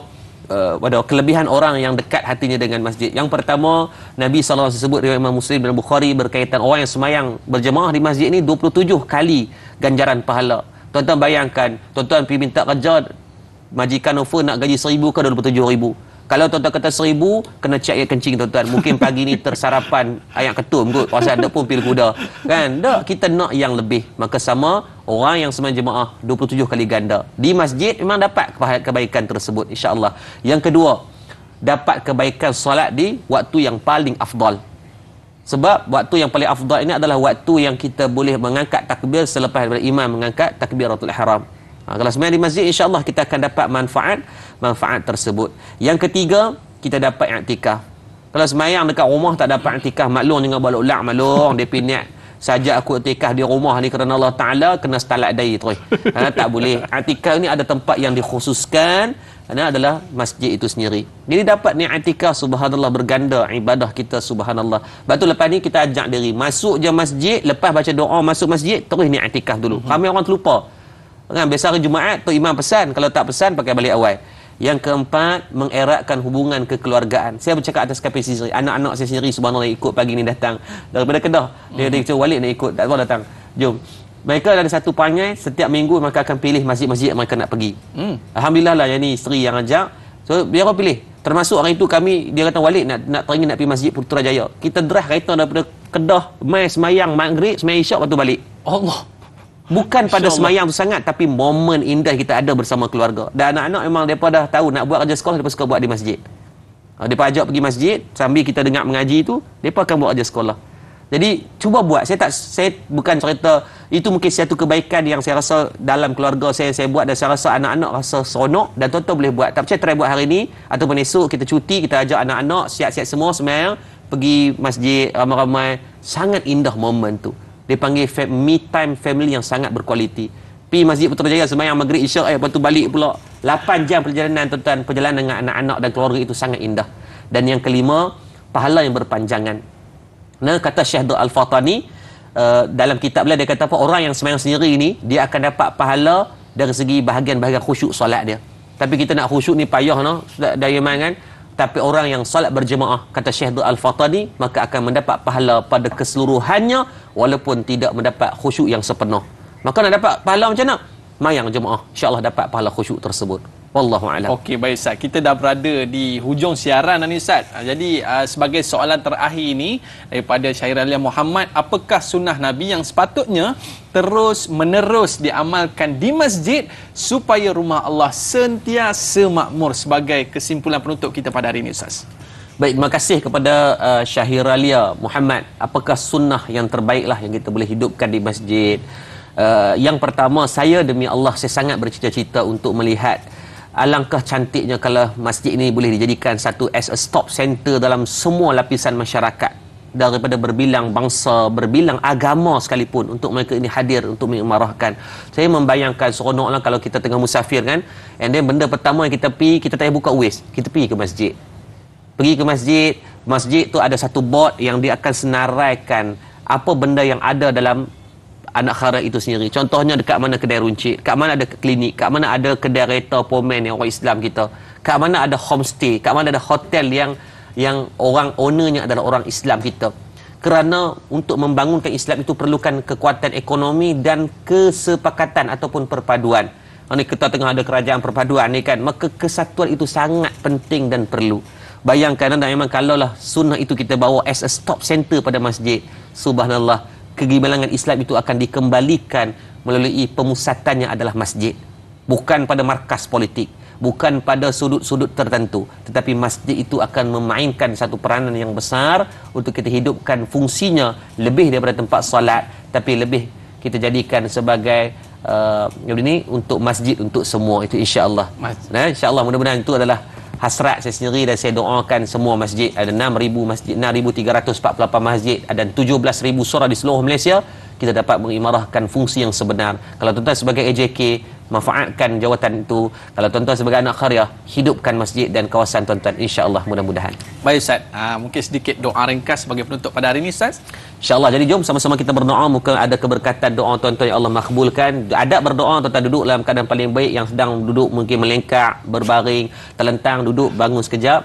pada kelebihan orang yang dekat hatinya dengan masjid. Yang pertama, Nabi SAW sebut riwayat Imam Muslim dan Bukhari berkaitan orang yang semayang berjemaah di masjid ni 27 kali ganjaran pahala. Tuan-tuan bayangkan, tuan-tuan pergi minta kerja, majikan offer nak gaji 1,000 ke 27,000. Kalau tuan-tuan kata 1,000, kena cek air kencing tuan-tuan. Mungkin pagi ni tersarapan ayam ketum kot. Pasal ada pun pil kuda. Kan? Tak, kita nak yang lebih. Maka sama, orang yang sembahyang jemaah 27 kali ganda. Di masjid memang dapat kebaikan tersebut, insya-Allah. Yang kedua, dapat kebaikan solat di waktu yang paling afdal. Sebab waktu yang paling afdal ini adalah waktu yang kita boleh mengangkat takbir selepas daripada imam mengangkat takbiratul ihram. Kalau sembahyang di masjid, insya-Allah kita akan dapat manfaat tersebut. Yang ketiga, kita dapat i'tikaf. Kalau sembahyang dekat rumah tak dapat i'tikaf, maklum dengan balak-balak maklum dia niat saja aku i'tikaf di rumah ni kerana Allah Taala kena stalak dai terus. Tak boleh. I'tikaf ni ada tempat yang dikhususkan, adalah masjid itu sendiri. Jadi dapat ni i'tikaf, subhanallah, berganda ibadah kita, subhanallah. Sebab tu lepas ni kita ajak diri masuk je masjid, lepas baca doa masuk masjid terus ni i'tikaf dulu. Ramai orang terlupa. Kan biasa hari Jumaat tu imam pesan, kalau tak pesan pakai balik awal. Yang keempat, mengeratkan hubungan kekeluargaan. Saya bercakap atas kapasiti sendiri. Anak-anak saya sendiri subhanallah ikut pagi ni datang daripada Kedah. Dia cuba balik nak ikut, tak tahu datang. Jom. Mereka ada satu perangai, setiap minggu mereka akan pilih masjid-masjid yang mereka nak pergi. Alhamdulillah lah yang ni isteri yang ajak. So dia orang pilih. Termasuk hari itu kami, dia kata Walid nak teringin nak pergi masjid Putrajaya. Kita drive kereta daripada Kedah, mai semayang maghrib, semayang isyak, lepas tu balik. Allah. Bukan pada semayang tu sangat, tapi momen indah kita ada bersama keluarga. Dan anak-anak memang mereka dah tahu nak buat kerja sekolah, mereka suka buat di masjid. Mereka ajak pergi masjid, sambil kita dengar mengaji tu, mereka akan buat kerja sekolah. Jadi cuba buat. Saya bukan cerita itu, mungkin satu kebaikan yang saya rasa dalam keluarga saya buat, dan saya rasa anak-anak rasa seronok dan tuan-tuan boleh buat. Tak percaya try buat hari ni ataupun esok kita cuti, kita ajak anak-anak siap-siap semua semayang, pergi masjid ramai-ramai. Sangat indah momen tu. Dia panggil me time family yang sangat berkualiti. Pergi masjid Putrajaya sembahyang maghrib isyak, lepas tu balik pula 8 jam perjalanan, tuan-tuan. Perjalanan dengan anak-anak dan keluarga itu sangat indah. Dan yang kelima, pahala yang berpanjangan. Nah, kata Syekh Al-Fatani dalam kitab dia kata apa, orang yang sembahyang sendiri ni dia akan dapat pahala dari segi bahagian-bahagian khusyuk solat dia. Tapi kita nak khusyuk ni payah noh, daya main kan. Tapi orang yang solat berjemaah, kata Syekh Al-Fatani, maka akan mendapat pahala pada keseluruhannya walaupun tidak mendapat khusyuk yang sepenuh. Maka nak dapat pahala macam mana? Mayang jemaah, insya-Allah dapat pahala khusyuk tersebut. Wallahu a'lam. Okey, baik Ustaz. Kita dah berada di hujung siaran ni Ustaz. Jadi sebagai soalan terakhir ini daripada Syairalia Muhammad, apakah sunnah Nabi yang sepatutnya terus menerus diamalkan di masjid supaya rumah Allah sentiasa makmur? Sebagai kesimpulan penutup kita pada hari ini Ustaz. Baik, terima kasih kepada Syairalia Muhammad. Apakah sunnah yang terbaiklah yang kita boleh hidupkan di masjid? Yang pertama, saya demi Allah saya sangat bercita-cita untuk melihat alangkah cantiknya kalau masjid ini boleh dijadikan satu as a stop center dalam semua lapisan masyarakat, daripada berbilang bangsa, berbilang agama sekalipun, untuk mereka ini hadir untuk mengimarahkan. Saya membayangkan seronoklah kalau kita tengah musafir kan, and then benda pertama yang kita pergi, kita tak payah buka Waze, kita pergi ke masjid. Pergi ke masjid, masjid tu ada satu board yang dia akan senaraikan apa benda yang ada dalam anak khara itu sendiri. Contohnya dekat mana kedai runcit, kat mana ada klinik, kat mana ada kedai kereta pomen yang orang Islam kita, kat mana ada homestay, kat mana ada hotel yang orang ownernya adalah orang Islam kita. Kerana untuk membangunkan Islam itu perlukan kekuatan ekonomi dan kesepakatan ataupun perpaduan. Ini kita tengah ada kerajaan perpaduan ni kan, maka kesatuan itu sangat penting dan perlu. Bayangkan anda, memang kalaulah sunnah itu kita bawa as a stop center pada masjid, subhanallah, kegemilangan Islam itu akan dikembalikan melalui pemusatannya adalah masjid. Bukan pada markas politik, bukan pada sudut-sudut tertentu, tetapi masjid itu akan memainkan satu peranan yang besar untuk kita hidupkan fungsinya lebih daripada tempat solat, tapi lebih kita jadikan sebagai ini untuk masjid untuk semua itu, insya-Allah. Insya-Allah, mudah-mudahan itu adalah hasrat saya sendiri, dan saya doakan semua masjid. Ada 6,000 masjid, 6,348 masjid, ada 17,000 surau di seluruh Malaysia. Kita dapat mengimarahkan fungsi yang sebenar. Kalau tuan-tuan sebagai AJK, manfaatkan jawatan itu. Kalau tuan-tuan sebagai anak karya, hidupkan masjid dan kawasan tuan-tuan, insya-Allah, mudah-mudahan. Baik Ustaz, mungkin sedikit doa ringkas sebagai penutup pada hari ini Ustaz. InsyaAllah, jadi jom sama-sama kita berdoa. Mungkin ada keberkatan doa tuan-tuan yang Allah makbulkan. Adab berdoa, tuan-tuan duduk dalam keadaan paling baik. Yang sedang duduk mungkin melengkak, berbaring, terlentang, duduk, bangun sekejap,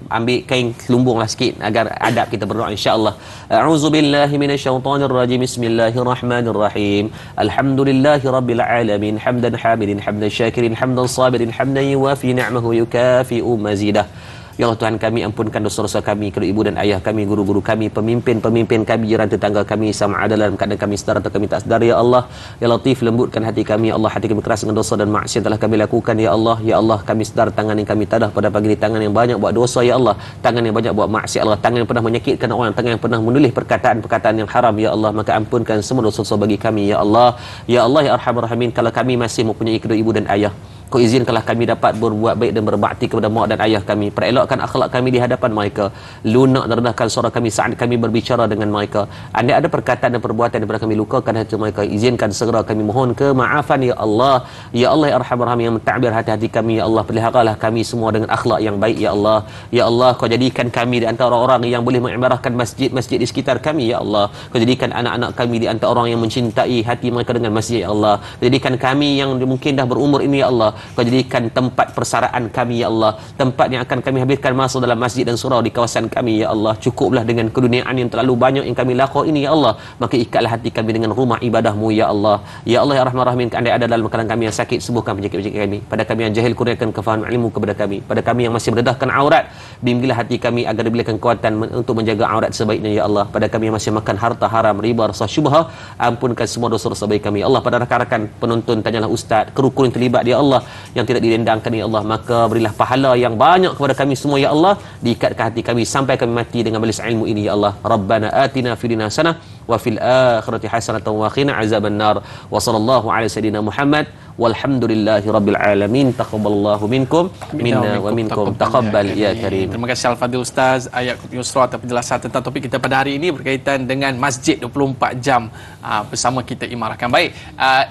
ambil kain lumbunglah sikit agar adab kita berdoa, insya-Allah. A'udzubillahi minasyaitonirrajim. Bismillahirrahmanirrahim. Alhamdulillahi rabbil alamin. Hamdan hamidin, hamdan syakirin, hamdan sabirin, hamdan yuwafi ni'mahu yukafi'u mazidah. Ya Allah Tuhan kami, ampunkan dosa-dosa kami, kedua ibu dan ayah kami, guru-guru kami, pemimpin-pemimpin kami, jiran tetangga kami, sama ada dalam keadaan kami sedar atau kami tak sedar ya Allah. Ya Latif, lembutkan hati kami ya Allah, hati kami keras dengan dosa dan maksiat telah kami lakukan ya Allah. Ya Allah, kami sedar tangan yang kami tadah pada pagi ini tangan yang banyak buat dosa ya Allah, tangan yang banyak buat maksiat Allah, tangan yang pernah menyakitkan orang, tangan yang pernah menulis perkataan-perkataan yang haram ya Allah. Maka ampunkan semua dosa-dosa bagi kami ya Allah. Ya Allah ya Arhamar Rahimin, kalau kami masih mempunyai kedua ibu dan ayah, Kau izinkanlah kami dapat berbuat baik dan berbakti kepada mak dan ayah kami. Perelokkan akhlak kami di hadapan mereka. Lunak dan rendahkan suara kami saat kami berbicara dengan mereka. Andai ada perkataan dan perbuatan yang pernah kami lukakan hati mereka, izinkan segera kami mohon kemaafan ya Allah. Ya Allah ya Arhamar Rahim, yang mentakbir hati-hati kami ya Allah. Peliharalah kami semua dengan akhlak yang baik ya Allah. Ya Allah, Kau jadikan kami di antara orang yang boleh mengimarahkan masjid-masjid di sekitar kami ya Allah. Kau jadikan anak-anak kami di antara orang yang mencintai hati mereka dengan masjid ya Allah. Jadikan kami yang mungkin dah berumur ini ya Allah, Kau jadikan tempat persaraan kami ya Allah, tempat yang akan kami habiskan masa dalam masjid dan surau di kawasan kami ya Allah. Cukuplah dengan keduniaan yang terlalu banyak yang kami lakukan ini ya Allah. Maka ikatlah hati kami dengan rumah ibadahmu ya Allah. Ya Allah ya Rahman Rahim, andai ada dalam kalangan kami yang sakit, sembuhkan penyakit-penyakit kami. Pada kami yang jahil, kurniakan kefahaman ilmu kepada kami. Pada kami yang masih mendedahkan aurat, bimbinglah hati kami agar diberikan kekuatan untuk menjaga aurat sebaiknya ya Allah. Pada kami yang masih makan harta haram, riba, rasa syubhah, ampunkan semua dosa-dosa baik kami ya Allah. Pada rakan-rakan penonton, tanyalah ustaz, kru-kru yang terlibat ya Allah, yang tidak didendangkan ya Allah, maka berilah pahala yang banyak kepada kami semua ya Allah. Diikatkan hati kami sampai kami mati dengan majlis ilmu ini ya Allah. Rabbana atina fid dunya hasanah wa fil akhirati hasanatan wa qina azaban nar. Wa sallallahu ala sayidina Muhammad walhamdulillahi rabbil alamin. Taqabbalallahu minkum minna wa minkum taqabbal ya karim. Terima kasih Al-Fadhil Ustaz Ayat Yusra atas penjelasan tentang topik kita pada hari ini berkaitan dengan Masjid 24 jam bersama kita imarahkan. Baik,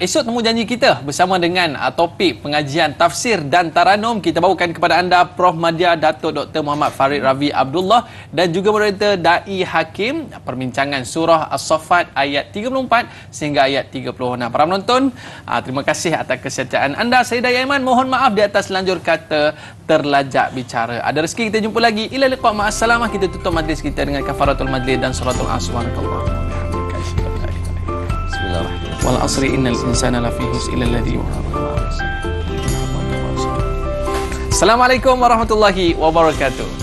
esok temu janji kita bersama dengan topik pengajian tafsir dan taranum. Kita bawakan kepada anda Prof Madya Datuk Dr. Muhammad Farid Ravi Abdullah dan juga moderator Dai Hakim, perbincangan surah As-Saffat ayat 34 sehingga ayat 36. Para penonton, terima kasih atas kesetiaan anda. Saya Dai Aiman, mohon maaf di atas lanjur kata terlajak bicara. Ada rezeki kita jumpa lagi. Ila liqa, ma'assalamah. Kita tutup majlis kita dengan kafaratul majlis dan suratul aswanakallah. Bismillahirrahmanirrahim. Wal asri innal insana lafi khusr illa alladhi Assalamualaikum warahmatullahi wabarakatuh.